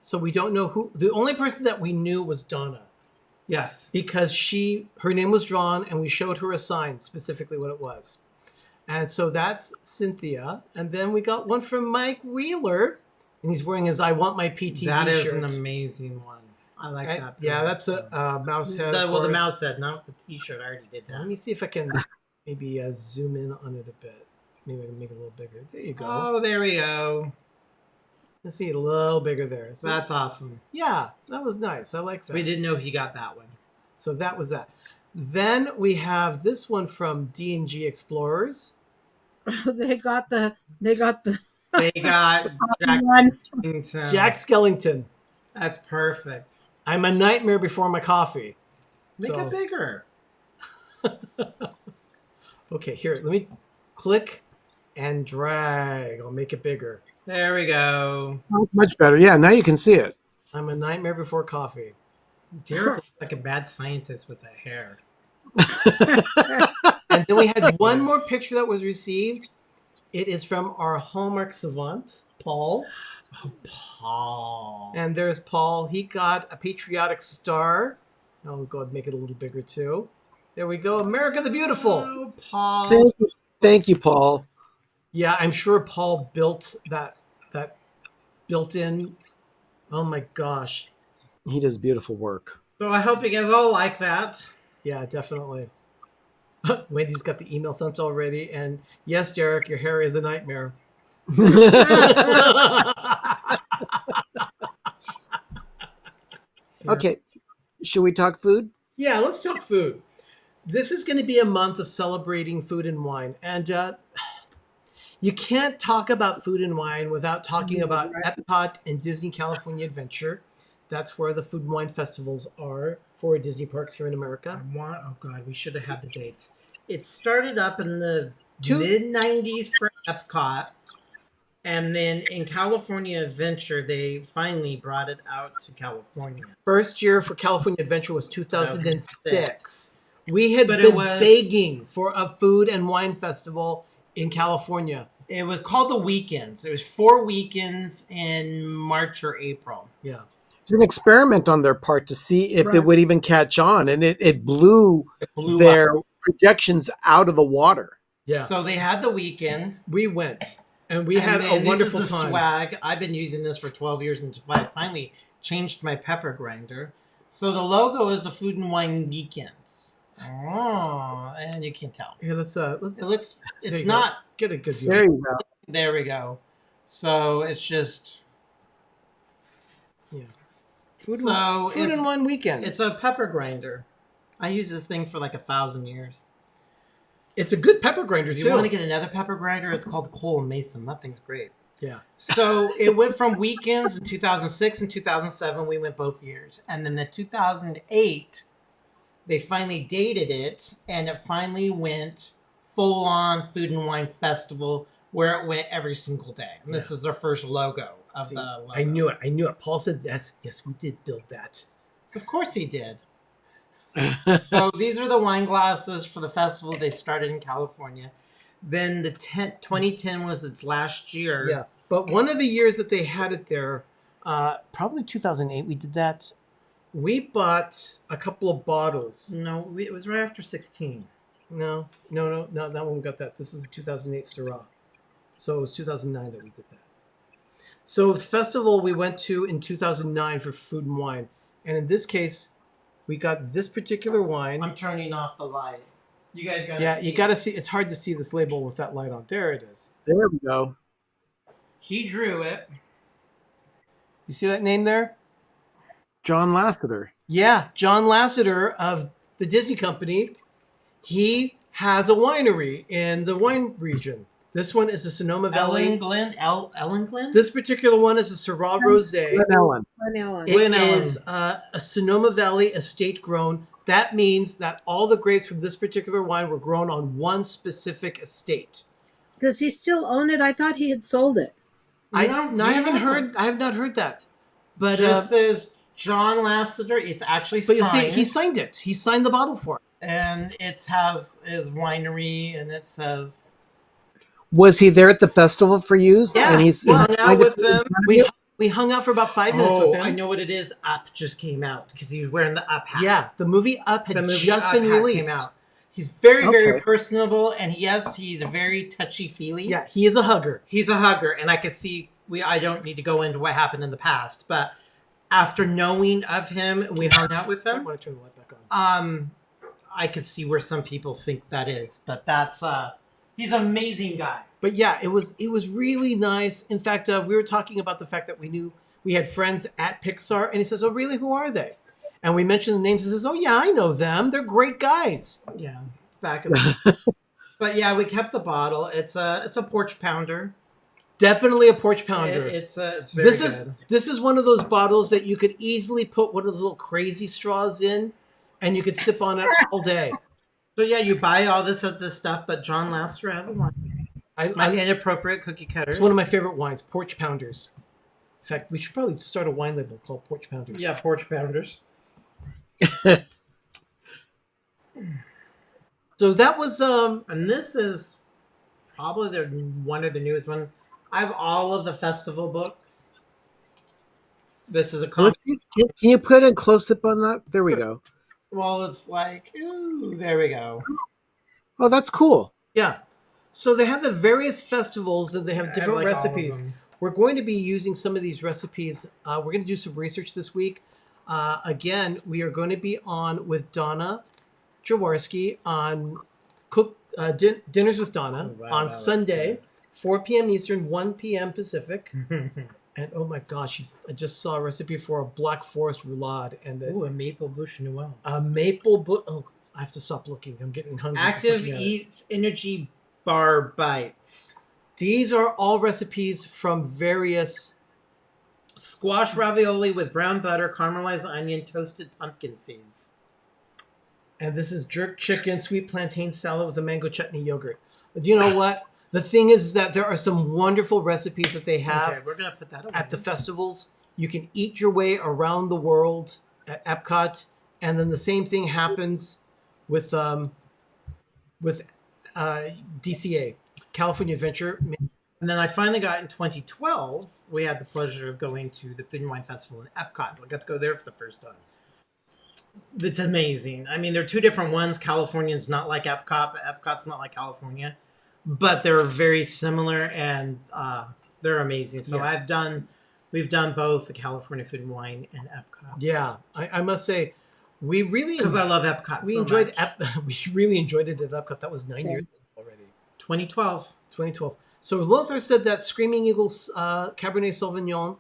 So we don't know who. The only person that we knew was Donna Yes. because her name was drawn and we showed her a sign, specifically what it was. And so that's Cynthia. And then we got one from Mike Wheeler, and he's wearing his I Want My PTV That is shirt. an amazing one. I like And- that. yeah, that's a mouse head. of Well, the course. mouse head, not the T-shirt. I already did Let that. me see if I can maybe zoom in on it a bit. Maybe I can make it a little bigger. There you go. Oh, there we go. Let's see it a little bigger there. So, That's awesome. yeah, that was nice. I like that. We didn't know he got that one. So that was that. Then we have this one from D&G Explorers. They got the They got Jack one. Skellington. Jack Skellington. That's perfect. I'm a nightmare before my coffee. Make So- it bigger. Okay, here, let me click and drag. I'll make it bigger. There we go. That's much better. Yeah, now you can see it. I'm a nightmare before coffee. Derek looks like a bad scientist with that hair. And then we had one more picture that was received. It is from our Hallmark savant, Paul. Oh, Paul. And there's Paul. He got a patriotic star. I'll go ahead and make it a little bigger too. There we go. America the Beautiful. Oh, Paul. Thank you, Paul. Yeah, I'm sure Paul built that built-in. Oh my gosh. He does beautiful work. So I hope you guys all like that. Yeah, definitely. Wendy's got the email sent already. And yes, Derek, your hair is a nightmare. Okay, should we talk food? Yeah, let's talk food. This is going to be a month of celebrating food and wine. And you can't talk about food and wine without talking about Epcot and Disney California Adventure. That's where the food and wine festivals are for Disney parks here in America. Oh, God, we should have had the dates. It started up in the Two- mid-90s for Epcot. And then in California Adventure, they finally brought it out to California. First year for California Adventure was 2006. We had But it been was- begging for a food and wine festival in California. It was called the Weekends. It was 4 weekends in March or April. Yeah. It's an experiment on their part to see if it would even catch on, and it blew, It blew their up. projections out of the water. Yeah. So they had the weekend. We went and we had a then wonderful this is the time. swag. I've been using this for 12 years and I finally changed my pepper grinder. So the logo is the Food and Wine Weekends. Oh, and you can tell. Here, let's It looks, there it's you go. not, get a good view. There you go. there we go. So it's just, Food, So food if- and wine weekend. it's a pepper grinder. I use this thing for like 1,000 years. It's a good pepper grinder If too. you want to get another pepper grinder, it's called the Cole and Mason. That thing's great. Yeah. So it went from weekends in 2006 and 2007. We went both years. And then the 2008, they finally dated it. And it finally went full on Food and Wine Festival where it went every single day. And this is their first logo of See, the logo. I knew it. Paul said yes. Yes, we did build that. Of course he did. So these are the wine glasses for the festival. They started in California. Then the 2010 was its last year. Yeah. But one of the years that they had it there, probably 2008, we did that. We bought a couple of bottles. No, it was right after 16. No, that one we got that. This is a 2008 Syrah. So it was 2009 that we did that. So the festival we went to in 2009 for food and wine. And in this case, we got this particular wine. I'm turning off the light. You guys got to Yeah, see you got to see. It's hard to see this label with that light on. There it is. There we go. He drew it. You see that name there? John Lasseter. Yeah, John Lasseter of the Disney Company. He has a winery in the wine region. This one is the Sonoma Valley. Ellen Glen? This particular one is a Syrah Rosé. Glen Ellen. Glen Ellen. It Glen Ellen. is a Sonoma Valley estate grown. That means that all the grapes from this particular wine were grown on one specific estate. Does he still own it? I thought he had sold it. I No, have not heard that. But This is John Lasseter. It's actually but you signed. see, he signed it. He signed the bottle for it. And it has his winery, and it says Was he there at the festival for you? Yeah. And he's hung out with them. We hung out for about 5 minutes with him. I know what it is. Up just came out because he was wearing the Up hat. Yeah, the movie Up had The movie just Up been hat released. came out. He's very, very Okay. personable, and yes, he's very touchy-feely. Yeah, he is a hugger. He's a hugger, and I could see. I don't need to go into what happened in the past, but after knowing of him, we hung out with I him. want to turn the light back on. I could see where some people think that is, but that's he's an amazing guy. But yeah, it was really nice. In fact, we were talking about the fact that we had friends at Pixar, and he says, "Oh, really? Who are they?" And we mentioned the names. He says, "Oh, yeah, I know them. They're great guys." Yeah, back in but yeah, we kept the bottle. It's a porch pounder. Definitely a porch pounder. It's very this good. this is one of those bottles that you could easily put one of those little crazy straws in, and you could sip on it all day. So yeah, you buy all this stuff, but John Lasseter has a line. My inappropriate cookie cutters. It's one of my favorite wines, porch pounders. In fact, we should probably start a wine label called Porch Pounders. Yeah, porch pounders. So that was And this is probably one of the newest one. I have all of the festival books. This is a Let's see. Can you put a close up on that? There we go. well, it's like ooh, there we go. Oh, that's cool. yeah. So they have the various festivals and they have different like all of recipes. them. We're going to be using some of these recipes. We're going to do some research this week. Again, we are going to be on with Donna Jaworski on Dinners with Donna Oh, wow, on that looks Sunday, good. 4 p.m. Eastern, 1 p.m. Pacific. And oh my gosh, I just saw a recipe for a Black Forest roulade and Ooh, a maple bouche noel. a maple. Oh, I have to stop looking. I'm getting hungry. just Active looking at it. Eats Energy Bar Bites. These are all recipes from various. Squash ravioli with brown butter, caramelized onion, toasted pumpkin seeds. And this is jerk chicken, sweet plantain salad with a mango chutney yogurt. But you know what? The thing is that there are some wonderful recipes that they have Okay, we're gonna put that away. at the festivals. You can eat your way around the world at Epcot, and then the same thing happens with DCA, California Adventure. And then I finally got in 2012. We had the pleasure of going to the Food and Wine Festival in Epcot. I got to go there for the first time. It's amazing. I mean, they're two different ones. California's not like Epcot, but Epcot's not like California. But they're very similar, and they're amazing. So Yeah. we've done both the California Food and Wine and Epcot. Yeah, I must say, we really Because I love Epcot we so enjoyed much. we really enjoyed it at Epcot. That was 9 years ago already. 2012. 2012. So Lothar said that Screaming Eagles Cabernet Sauvignon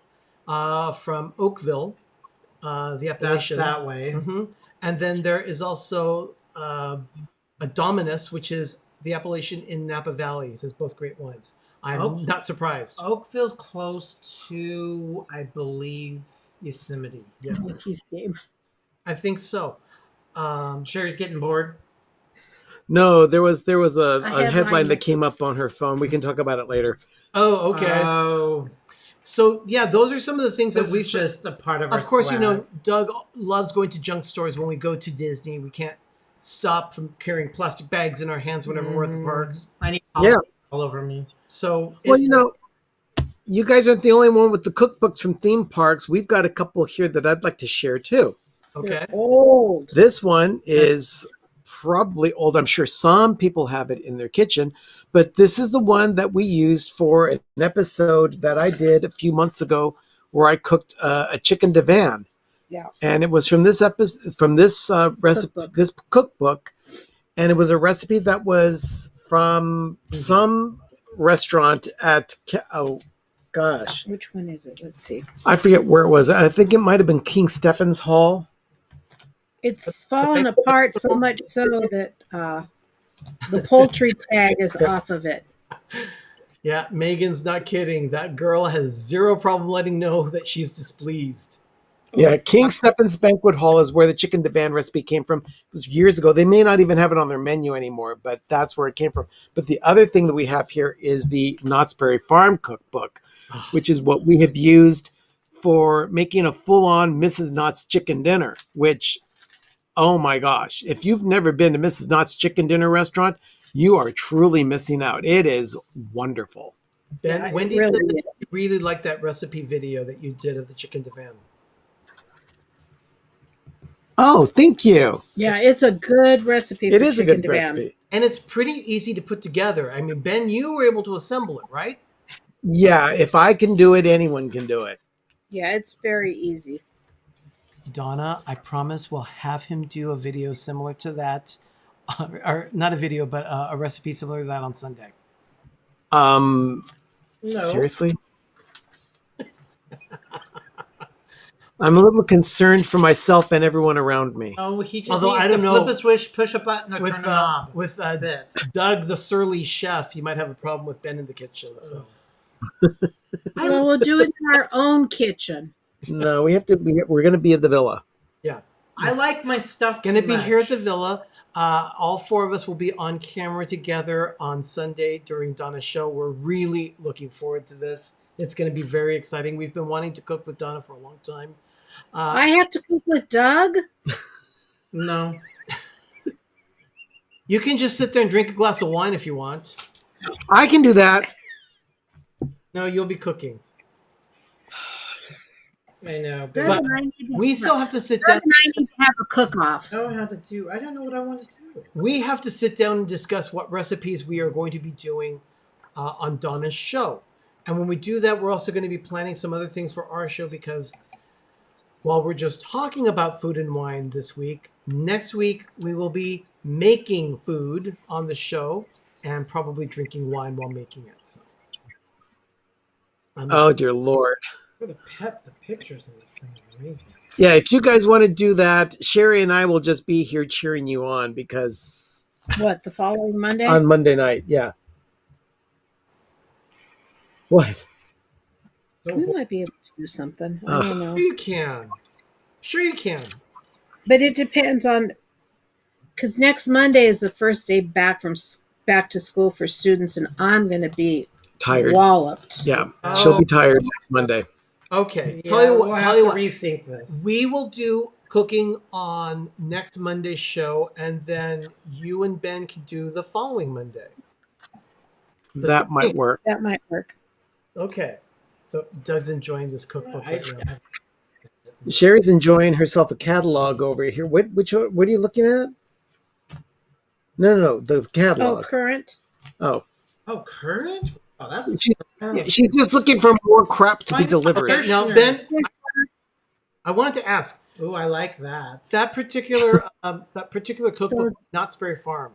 from Oakville, the That's appellation. that way. hmm And then there is also a Dominus, which is the appellation in Napa Valley. It says both great wines. I'm Oh. not surprised. Oakville's close to, I believe, Yosemite. Yeah, Yankees game. I think so. Sherry's getting bored. No, there was a headline headline that that- came up on her phone. We can talk about it later. Oh, okay. Oh, So yeah, those are some of the things this that we is just a part of our Of course, you swag. know, Doug loves going to junk stores when we go to Disney. We can't stop from carrying plastic bags in our hands whenever we're at the parks. I need Yeah. all over me. So, Well, you know, you guys aren't the only one with the cookbooks from theme parks. We've got a couple here that I'd like to share too. okay. Old. This one is probably old. I'm sure some people have it in their kitchen, but this is the one that we used for an episode that I did a few months ago where I cooked a chicken divan. Yeah. and it was from this episode, from this recipe, Cookbook. this cookbook, and it was a recipe that was from some restaurant at. Oh gosh, Which one is it? Let's see. I forget where it was. I think it might have been King Stephen's Hall. It's fallen apart so much so that the poultry tag is off of it. Yeah, Megan's not kidding. That girl has zero problem letting know that she's displeased. Yeah, King Stephen's Banquet Hall is where the chicken divan recipe came from. It was years ago. They may not even have it on their menu anymore, but that's where it came from. But the other thing that we have here is the Knottsbury Farm Cookbook, which is what we have used for making a full-on Mrs. Knott's chicken dinner, which, oh my gosh, if you've never been to Mrs. Knott's chicken dinner restaurant, you are truly missing out. It is wonderful. Ben, Yeah, Wendy it really said that is. you really liked that recipe video that you did of the chicken divan. Oh, thank you. Yeah, it's a good recipe. It for is a chicken good divan. recipe. And it's pretty easy to put together. I mean, Ben, you were able to assemble it, right? Yeah, if I can do it, anyone can do it. Yeah, it's very easy. Donna, I promise we'll have him do a video similar to that. Or not a video, but a recipe similar to that on Sunday. No. Seriously? I'm a little concerned for myself and everyone around me. Oh, he just Although needs I to don't flip know. a switch, push a button, or With turn a knob. with That's it. Doug, the surly chef, you might have a problem with Ben in the kitchen. So Well, we'll do it in our own kitchen. No, we have to. We're going to be at the villa. yeah, I like my stuff going to too be much. here at the villa. All four of us will be on camera together on Sunday during Donna's show. We're really looking forward to this. It's going to be very exciting. We've been wanting to cook with Donna for a long time. I have to cook with Doug. No. You can just sit there and drink a glass of wine if you want. I can do that. No, you'll be cooking. I know. Doug But and I need to, We still have to sit Doug down. and I need to have a cook-off. I don't know how to do. I don't know what I want to do. We have to sit down and discuss what recipes we are going to be doing on Donna's show. And when we do that, we're also going to be planning some other things for our show because while we're just talking about food and wine this week, next week we will be making food on the show and probably drinking wine while making it. So, Oh dear Lord. The pictures in this thing is amazing. Yeah, if you guys want to do that, Sherry and I will just be here cheering you on because What, the following Monday? on Monday night, yeah. What? We might be able to do something. I Ugh. don't know. Sure you can. Sure you can. But it depends on, because next Monday is the first day back to school for students, and I'm going to be Tired. walloped. Yeah, she'll be tired next Monday. Okay. Yeah, tell you we'll what. have Tell you to what. rethink this. We will do cooking on next Monday's show, and then you and Ben can do the following Monday. That might work. That might work. Okay. So Doug's enjoying this cookbook right now. Sherry's enjoying herself a catalog over here. What are you looking at? No, the Oh, catalog. current? Oh, Oh, current? Oh, that's. she's just looking for more crap to be Find delivered. Okay, now Ben, Parishioners. I wanted to ask Oh, I like that. that particular cookbook, Knottsbury Farm.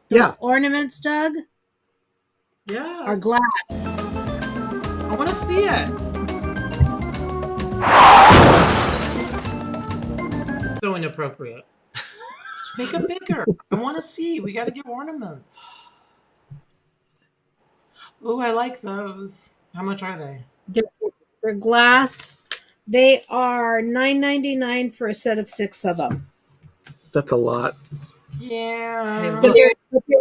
Yeah, Ornaments, Doug? Yeah. Or glass? I want to see it. So inappropriate. Just make it bigger. I want to see. We got to get ornaments. Oh, I like those. How much are they? They're glass. They are $9.99 for a set of 6 of them. that's a lot. Yeah. But they're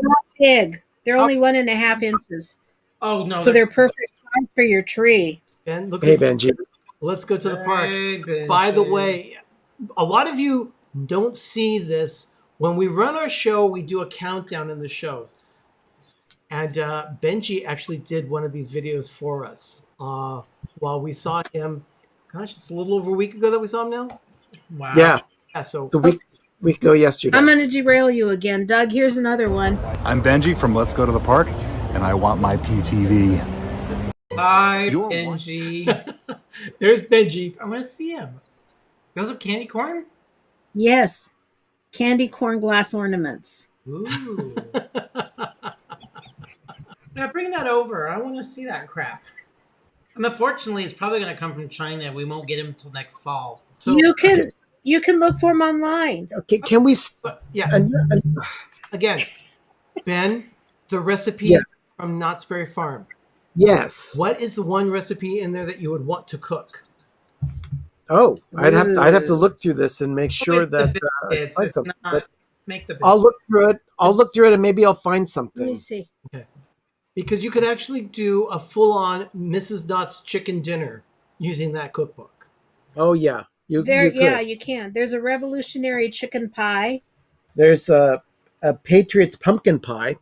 not big. They're only 1.5 inches. Oh no. So they're perfect size for your tree. Ben, look Hey, at this. Benji. Let's go to the park. Hey, Benji. By the way, a lot of you don't see this. When we run our show, we do a countdown in the show. And Benji actually did one of these videos for us while we saw him. Gosh, it's a little over a week ago that we saw him now. Wow. Yeah, So it's a week ago yesterday. I'm going to derail you again. Doug, here's another one. I'm Benji from Let's Go to the Park, and I want my PTV. Bye, You're Benji. there's Benji. I want to see him. Goes with candy corn? Yes. Candy corn glass ornaments. Ooh. Yeah, bring that over. I want to see that crap. And unfortunately, it's probably going to come from China. We won't get them until next fall. So You can look for them online. Okay, can we? yeah, And, again, Ben, the recipe Yes. from Knottsbury Farm. yes. What is the one recipe in there that you would want to cook? Oh, I'd have to look through this and make sure Make the that I biscuits. find It's something. not- But Make the I'll biscuits. look through it. I'll look through it and maybe I'll find Let me something. see. Because you could actually do a full-on Mrs. Dot's chicken dinner using that cookbook. Oh yeah, you could. You can. There's a revolutionary chicken pie. There's a Patriots pumpkin pie.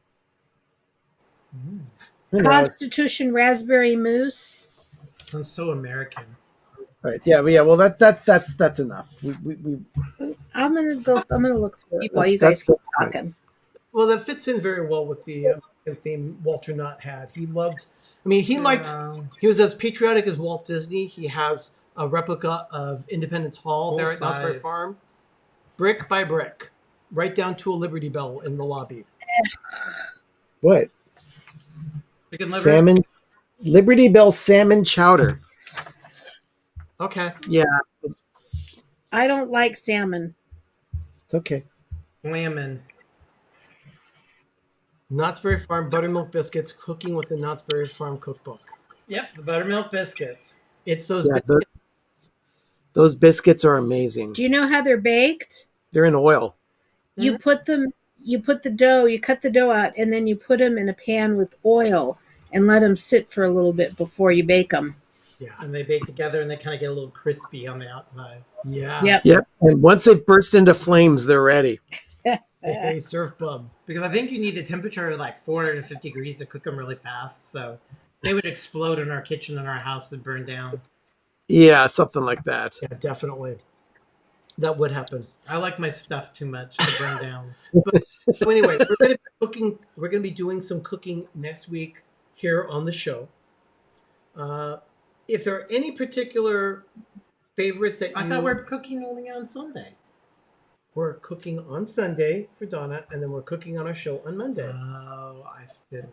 Who knows? Constitution raspberry mousse. I'm so American. Right. Yeah. Well, that's enough. We I'm gonna look through it while That's- you guys keep that's fine. talking. Well, that fits in very well with the theme Walter Knott had. He loved. I mean, he liked. He was as patriotic as Walt Disney. He has a replica of Independence Hall Full there at Knottsbury size. Farm, brick by brick, right down to a Liberty Bell in the lobby. what? Chicken liver. Salmon, Liberty Bell salmon chowder. Okay. Yeah, I don't like salmon. it's okay. Slamming. Knottsbury Farm Buttermilk Biscuits, cooking with the Knottsbury Farm Cookbook. Yep, the buttermilk biscuits. It's those. Yeah, those biscuits are amazing. Do you know how they're baked? They're in oil. You put the dough, you cut the dough out, and then you put them in a pan with oil and let them sit for a little bit before you bake them. Yeah. And they bake together and they kind of get a little crispy on the outside. Yeah. Yep. Yep. And once they've burst into flames, they're ready. Hey, surf bub. Because I think you need a temperature of like 450 degrees to cook them really fast. So they would explode in our kitchen and our house would burn down. Yeah, something like that. Yeah, definitely. That would happen. I like my stuff too much to burn down. So anyway, we're going to be cooking. We're going to be doing some cooking next week here on the show. If there are any particular favorites that I thought we're cooking only on Sunday. we're cooking on Sunday for Donna, and then we're cooking on our show on Monday. Oh, I didn't.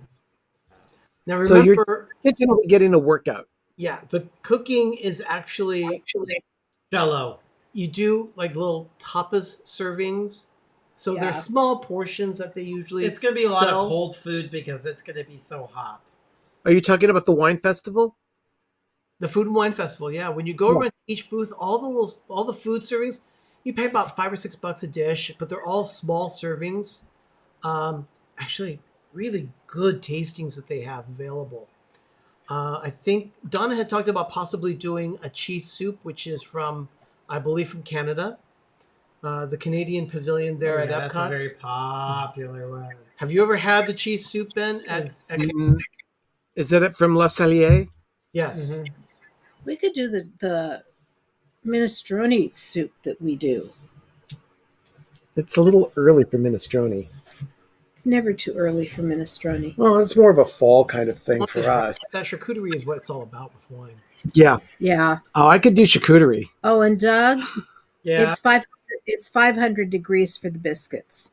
Now So remember, Kitchen will be getting a workout. yeah, the cooking is actually Jello. you do like little tapas servings. So Yeah. they're small portions that they usually It's going to be a lot sell. of cold food because it's going to be so hot. Are you talking about the wine festival? The Food and Wine Festival, yeah. When you go Yeah. around each booth, all the food servings, you pay about $5 or $6 a dish, but they're all small servings. Actually, really good tastings that they have available. I think Donna had talked about possibly doing a cheese soup, which is from, I believe, from Canada. The Canadian Pavilion there at That's a Epcot. very popular one. Have you ever had the cheese soup, Ben? Yes. Is it from La Cellier? Yes. Mhm. We could do the minestrone soup that we do. It's a little early for minestrone. It's never too early for minestrone. Well, it's more of a fall kind of thing for us. That charcuterie is what it's all about with wine. Yeah. Yeah. Oh, I could do charcuterie. Oh, and Doug, Yeah. it's 500 degrees for the biscuits.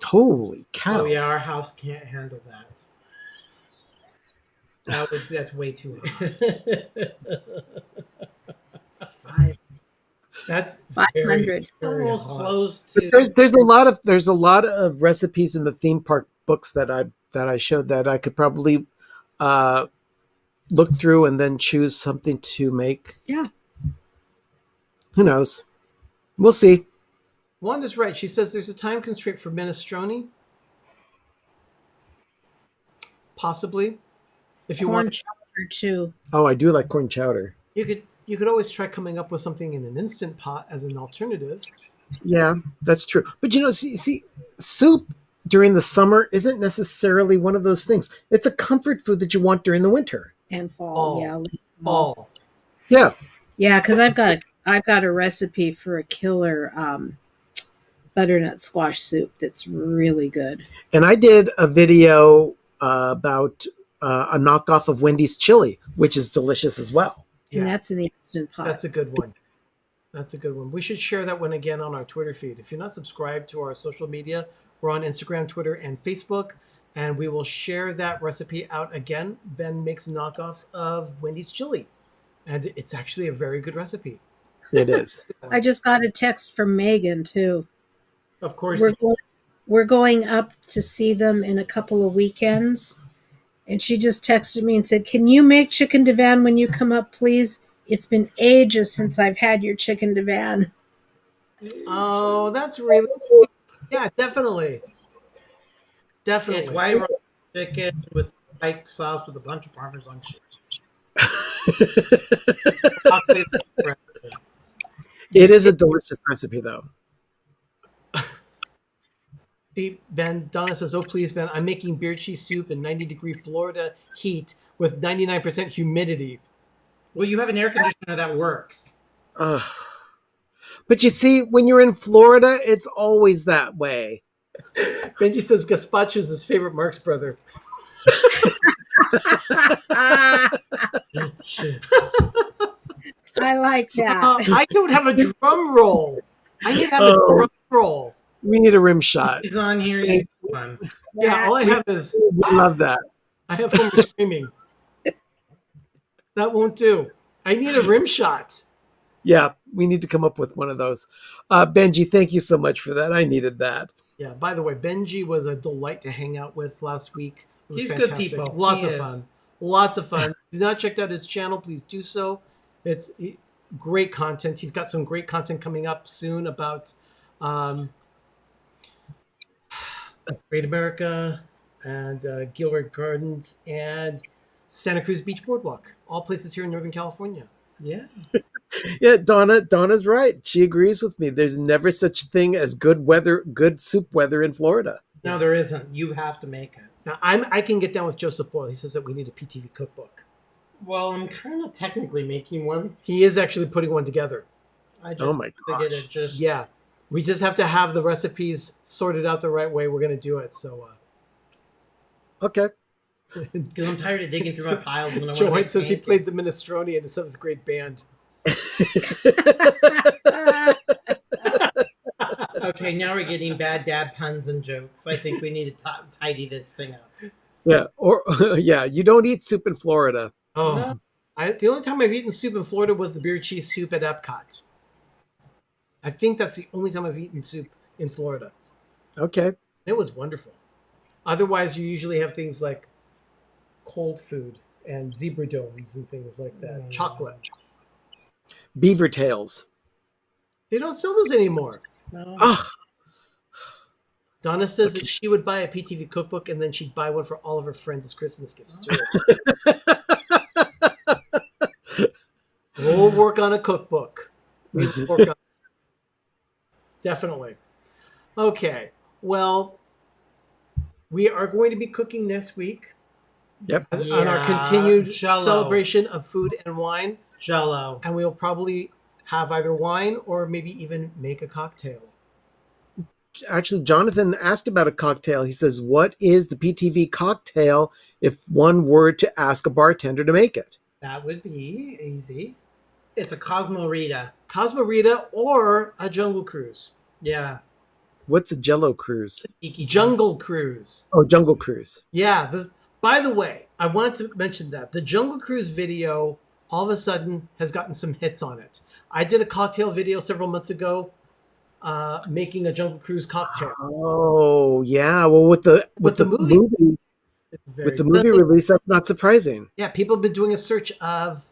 Holy cow. Oh, yeah. Our house can't handle that. That's way too hot. That's 500. Almost hot. close But to. there's a lot of recipes in the theme park books that I showed that I could probably look through and then choose something to make. Yeah. Who knows? We'll see. Wanda's right. She says there's a time constraint for minestrone. Possibly. If you Corn want, chowder too. Oh, I do like corn chowder. you could always try coming up with something in an instant pot as an alternative. Yeah, that's true. But see, soup during the summer isn't necessarily one of those things. It's a comfort food that you want during the winter. And fall. Fall. Yeah. late Fall. Yeah. Yeah, because I've got a recipe for a killer butternut squash soup that's really good. And I did a video about a knockoff of Wendy's chili, which is delicious as well. Yeah, And that's in the instant pot. that's a good one. That's a good one. We should share that one again on our Twitter feed. If you're not subscribed to our social media, we're on Instagram, Twitter, and Facebook, and we will share that recipe out again. Ben makes a knockoff of Wendy's chili, and it's actually a very good recipe. It is. I just got a text from Megan too. Of course. We're going up to see them in a couple of weekends. And she just texted me and said, "Can you make chicken divan when you come up, please? It's been ages since I've had your chicken divan." Oh, that's really yeah, definitely. Definitely. It's white rice chicken with white sauce with a bunch of Parmesan cheese. It is a delicious recipe, though. See, Ben, Donna says, "Oh, please, Ben, I'm making beer cheese soup in 90-degree Florida heat with 99% humidity." Well, you have an air conditioner that works. Ugh. But you see, when you're in Florida, it's always that way. Benji says gazpacho is his favorite Marx brother. I like that. I don't have a drum roll. I need to have a drum roll. We need a rim shot. He's on here. You one. Yeah, all I have is I love that. I have Homer screaming. That won't do. I need a rim shot. Yeah, we need to come up with one of those. Benji, thank you so much for that. I needed that. Yeah, by the way, Benji was a delight to hang out with last week. It was He's fantastic. good people. Lots He of is. fun. Lots of fun. If you've not checked out his channel, please do so. It's great content. He's got some great content coming up soon about Great America and Gilbert Gardens and Santa Cruz Beach Boardwalk, all places here in Northern California. Yeah. Yeah, Donna's right. She agrees with me. There's never such thing as good weather, good soup weather in Florida. No, there isn't. You have to make it. Now, I can get down with Joseph Boyle. He says that we need a PTV cookbook. Well, I'm kind of technically making one. He is actually putting one together. I just Oh my figured gosh. it just Yeah, we just have to have the recipes sorted out the right way. We're going to do it. So, Okay. because I'm tired of digging through my piles. And I Joe wanna White make says he played the pancakes. Minestrone in a 7th grade band. Okay, now we're getting bad dad puns and jokes. I think we need to tidy this thing up. Yeah. Or yeah, you don't eat soup in Florida. Oh, No. the only time I've eaten soup in Florida was the beer cheese soup at Epcot. I think that's the only time I've eaten soup in Florida. Okay. It was wonderful. Otherwise, you usually have things like cold food and zebra domes and things like that. Chocolate. Beaver tails. They don't sell those anymore. No. Ah, Donna says that she would buy a PTV cookbook and then she'd buy one for all of her friends as Christmas gifts too. We'll work on a cookbook. We'll work on definitely. Okay. Well, we are going to be cooking next week yep. on our Yeah, continued Jell-O. celebration of food and wine, Jell-O. and we'll probably have either wine or maybe even make a cocktail. Actually, Jonathan asked about a cocktail. He says, "What is the PTV cocktail if one were to ask a bartender to make it?" That would be easy. It's a Cosmo Rita. Cosmorita or a Jungle Cruise. Yeah. What's a Jello cruise? Tiki Jungle Cruise. Oh, Jungle Cruise. Yeah. By the way, I wanted to mention that the Jungle Cruise video all of a sudden has gotten some hits on it. I did a cocktail video several months ago, making a Jungle Cruise cocktail. Oh, yeah. Well, with the movie It's very with the good. movie release, that's not surprising. Yeah, people have been doing a search of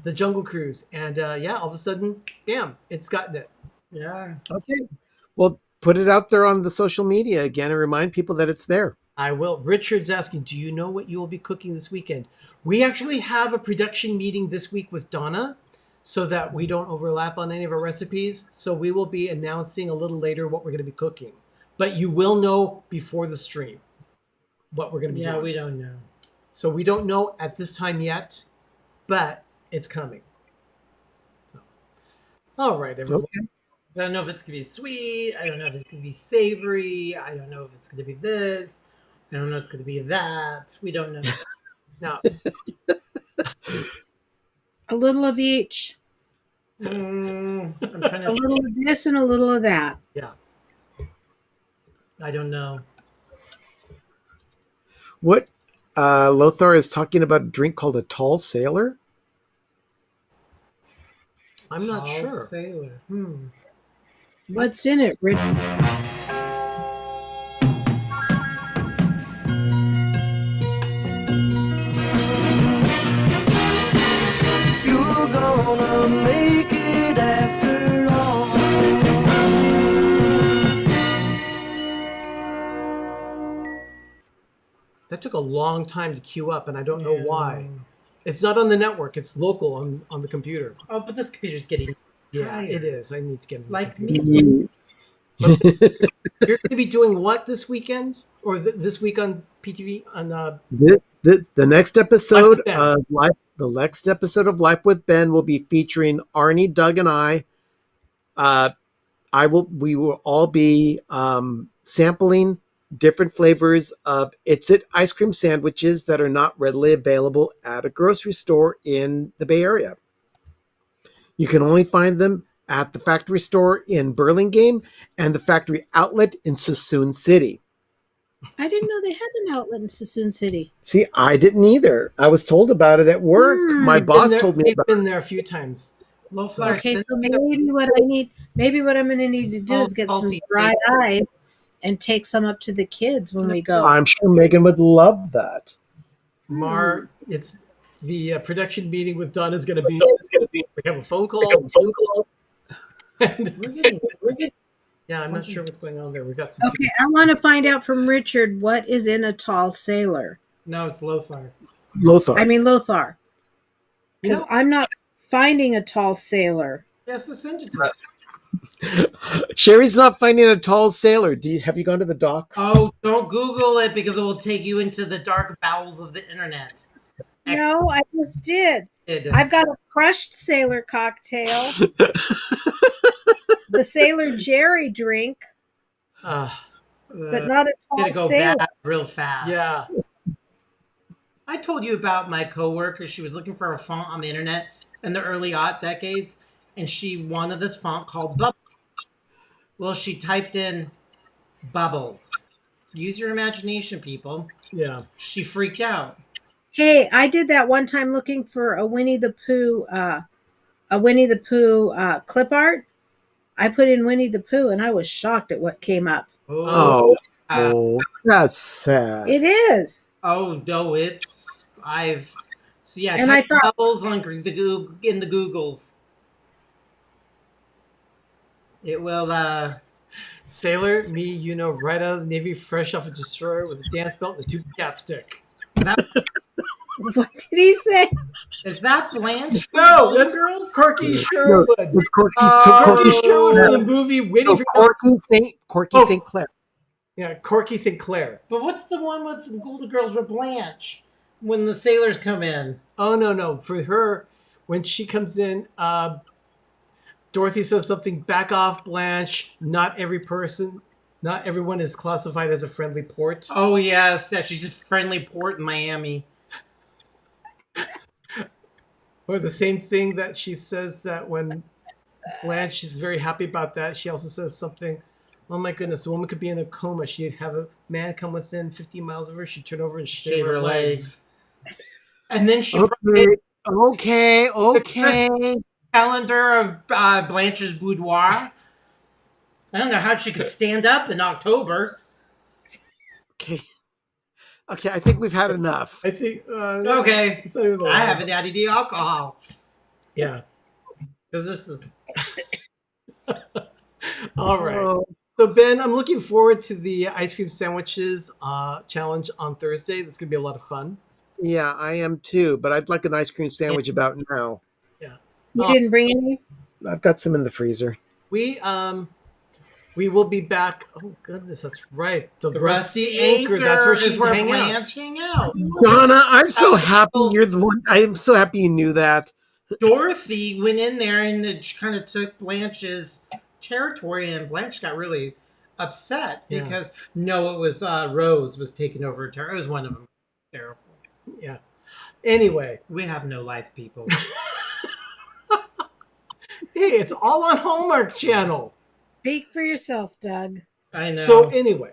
the Jungle Cruise, and yeah, all of a sudden, bam, it's gotten it. Yeah. Okay. Well, put it out there on the social media again and remind people that it's there. I will. Richard's asking, do you know what you will be cooking this weekend? We actually have a production meeting this week with Donna so that we don't overlap on any of our recipes. So we will be announcing a little later what we're going to be cooking. But you will know before the stream what we're going to be Yeah, doing. we don't know. So we don't know at this time yet, but it's coming. So, all right, everyone. Okay. I don't know if it's going to be sweet. I don't know if it's going to be savory. I don't know if it's going to be this. I don't know if it's going to be that. We don't know. Now, A little of each. I'm trying A to. little of this and a little of that. Yeah. I don't know. What Lothar is talking about a drink called a tall sailor? I'm not Tall sure. Sailor. What's in it, Rich? You're gonna make it after all. That took a long time to queue up, and I don't know why. It's not on the network. It's local on the computer. Oh, but this computer's getting. Yeah, tired. it is. I need to get a new Like computer. me. You're going to be doing what this weekend, or this week on PTV? On The next episode Ben. of Life, the next episode of Life with Ben will be featuring Arnie, Doug, and I. We will all be sampling different flavors of It's It ice cream sandwiches that are not readily available at a grocery store in the Bay Area. You can only find them at the factory store in Burlingame and the factory outlet in Sassoon City. I didn't know they had an outlet in Sassoon City. See, I didn't either. I was told about it at work. My boss told me We've about been there a few times. Low flour. Okay, so maybe what I'm going to need to do is get some Salty. dry ice and take some up to the kids when we go. I'm sure Megan would love that. It's the production meeting with Don is going to be. We have a phone call. And- We're getting. yeah, I'm not sure what's going on there. We got some. Okay, I want to find out from Richard what is in a tall sailor. No, it's low flour. Lothar. I mean Lothar. Because No. I'm not finding a tall sailor. Yes, let's send it to us. Sherry's not finding a tall sailor. Have you gone to the docks? Oh, don't Google it because it will take you into the dark bowels of the internet. No, I just did. It- I've got a crushed sailor cocktail, the Sailor Jerry drink, but not a Gonna tall go sailor. bad real fast. Yeah. I told you about my coworker. She was looking for a font on the internet in the early decades, and she wanted this font called Bubbles. Well, she typed in Bubbles. Use your imagination, people. Yeah. She freaked out. Hey, I did that one time looking for a Winnie the Pooh clip art. I put in Winnie the Pooh, and I was shocked at what came up. Oh, that's sad. It is. Oh no, it's so yeah. And type I thought- Bubbles on in the Googles. It will. Sailor, me, right out of the Navy, fresh off a destroyer with a dance belt and a tube chapstick. What did he say? Is that Blanche? from No, Golden that's Girls. Corky No, Sherwood. it's Corky. Corky Oh. Sherwood from the movie Waiting for Corky Oh. St. Clair. Yeah, Corky Sinclair. But what's the one with Golden Girls with Blanche when the sailors come in? Oh no! For her, when she comes in, Dorothy says something. Back off, Blanche. Not everyone is classified as a friendly port. Oh yes, yeah, she's a friendly port in Miami. Or the same thing that she says that when Blanche is very happy about that, she also says something. Oh my goodness, a woman could be in a coma. She'd have a man come within 50 miles of her. She'd turn over and shave her legs. And then she Okay. calendar of Blanche's boudoir. I don't know how she could stand up in October. Okay, I think we've had enough. I think. Okay, it's not even the I line. haven't had any alcohol Yeah. because this is. All right. Oh, So Ben, I'm looking forward to the ice cream sandwiches challenge on Thursday. That's gonna be a lot of fun. yeah, I am too, but I'd like an ice cream sandwich about now. You didn't bring any? I've got some in the freezer. We will be back. Oh goodness, that's right. The, The Rusty Anchor. That's where she's hang out. Blanche hang out. Donna, I'm so happy you're the one. I am so happy you knew that. Dorothy went in there and it kind of took Blanche's territory, and Blanche got really upset Yeah. because it was Rose was taking over her territory. It was one of them. Terrible. Yeah. Anyway, We have no life, people. Hey, it's all on Hallmark Channel. Speak for yourself, Doug. I know. So anyway,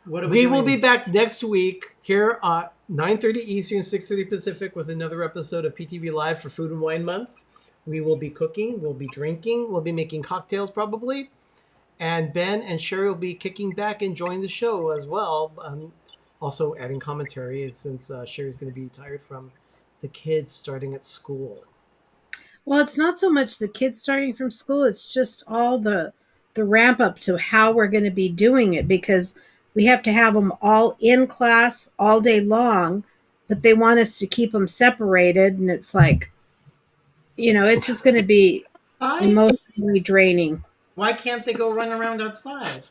what are we will doing? be back next week here at 9:30 Eastern, 6:30 Pacific with another episode of PTV Live for Food and Wine Month. We will be cooking, we'll be drinking, we'll be making cocktails probably. And Ben and Sherry will be kicking back, enjoying the show as well. Also adding commentary since Sherry's going to be tired from the kids starting at school. Well, it's not so much the kids starting from school, it's just all the ramp up to how we're going to be doing it, because we have to have them all in class all day long, but they want us to keep them separated, and it's like, it's just going to be emotionally draining. Why can't they go run around outside?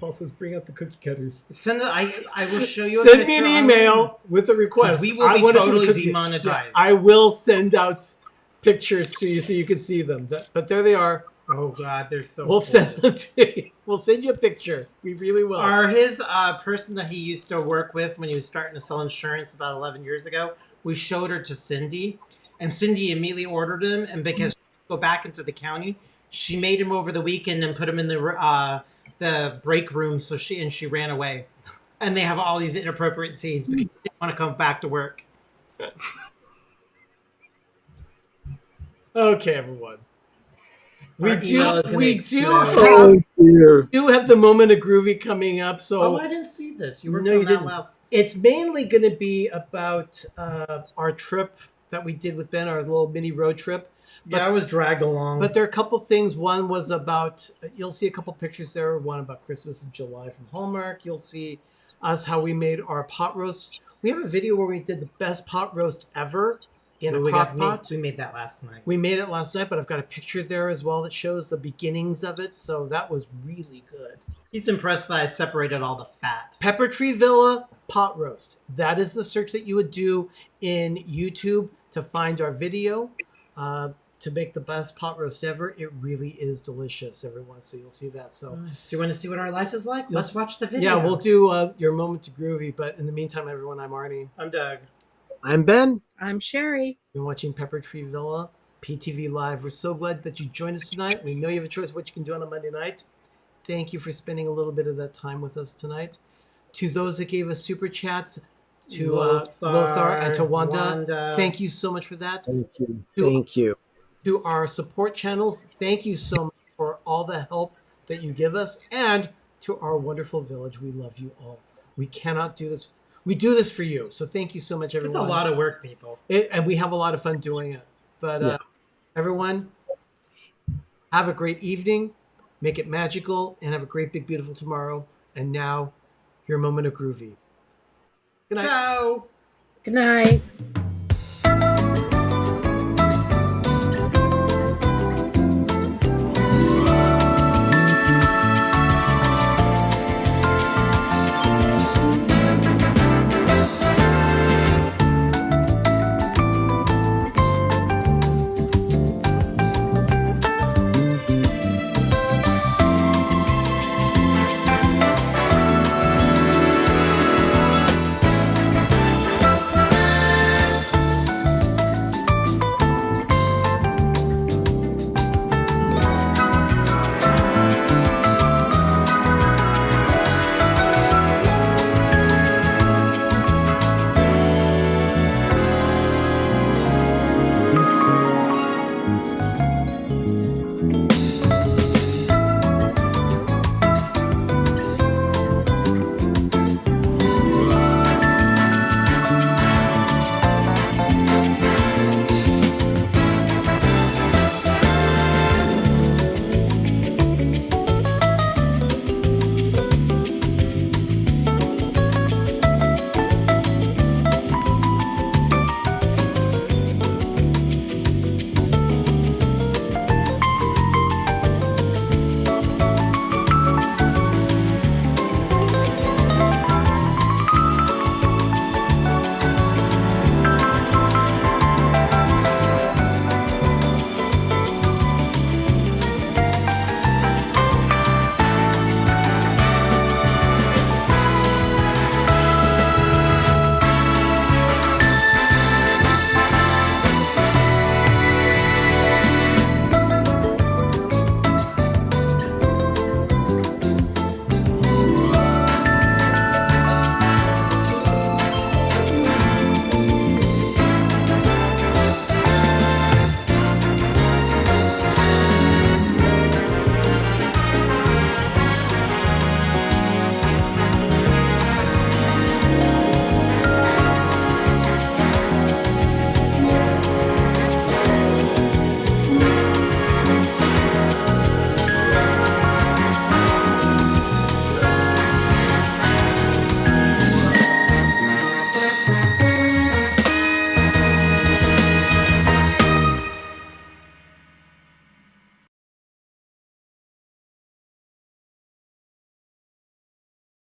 Paul says, bring out the cookie cutters. I will show you. Send me an email with a request. We will be totally demonetized. Yeah, I will send out pictures to you so you can see them. But there they are. Oh God, they're so. We'll cool. send them to you. We'll send you a picture. We really will. Are his person that he used to work with when he was starting to sell insurance about 11 years ago? We showed her to Cindy, and Cindy immediately ordered him. And because she go back into the county, she made him over the weekend and put him in the break room. So she ran away, and they have all these inappropriate scenes because they didn't want to come back to work. Okay, everyone. We Our email is gonna do dear. have the moment of groovy coming up. So Oh, I didn't see this. You were No, you on that didn't. last. It's mainly going to be about our trip that we did with Ben, our little mini road trip. Yeah, I was dragged along. But there are a couple things. One was about, you'll see a couple pictures there. One about Christmas in July from Hallmark. You'll see us, how we made our pot roast. We have a video where we did the best pot roast ever in a crock pot. We made that last night. We made it last night, but I've got a picture there as well that shows the beginnings of it. So that was really good. He's impressed that I separated all the fat. Pepper Tree Villa pot roast. That is the search that you would do in YouTube to find our video to make the best pot roast ever. It really is delicious, everyone. So you'll see that. So you want to see what our life is like? Let's watch the video. yeah, we'll do your moment to groovy. But in the meantime, everyone, I'm Arnie. I'm Doug. I'm Ben. I'm Sherry. You're watching Pepper Tree Villa, PTV Live. We're so glad that you joined us tonight. We know you have a choice of what you can do on a Monday night. Thank you for spending a little bit of that time with us tonight. To those that gave us super chats, to Lothar and to Wanda, thank you so much for that. Thank you. Thank you. To our support channels, thank you so much for all the help that you give us. And to our wonderful village, we love you all. We cannot do this. We do this for you. So thank you so much, everyone. It's a lot of work, people. And we have a lot of fun doing it. But everyone, have a great evening. Make it magical. And have a great, big, beautiful tomorrow. And now, your moment of groovy. Good night. Ciao. Good night.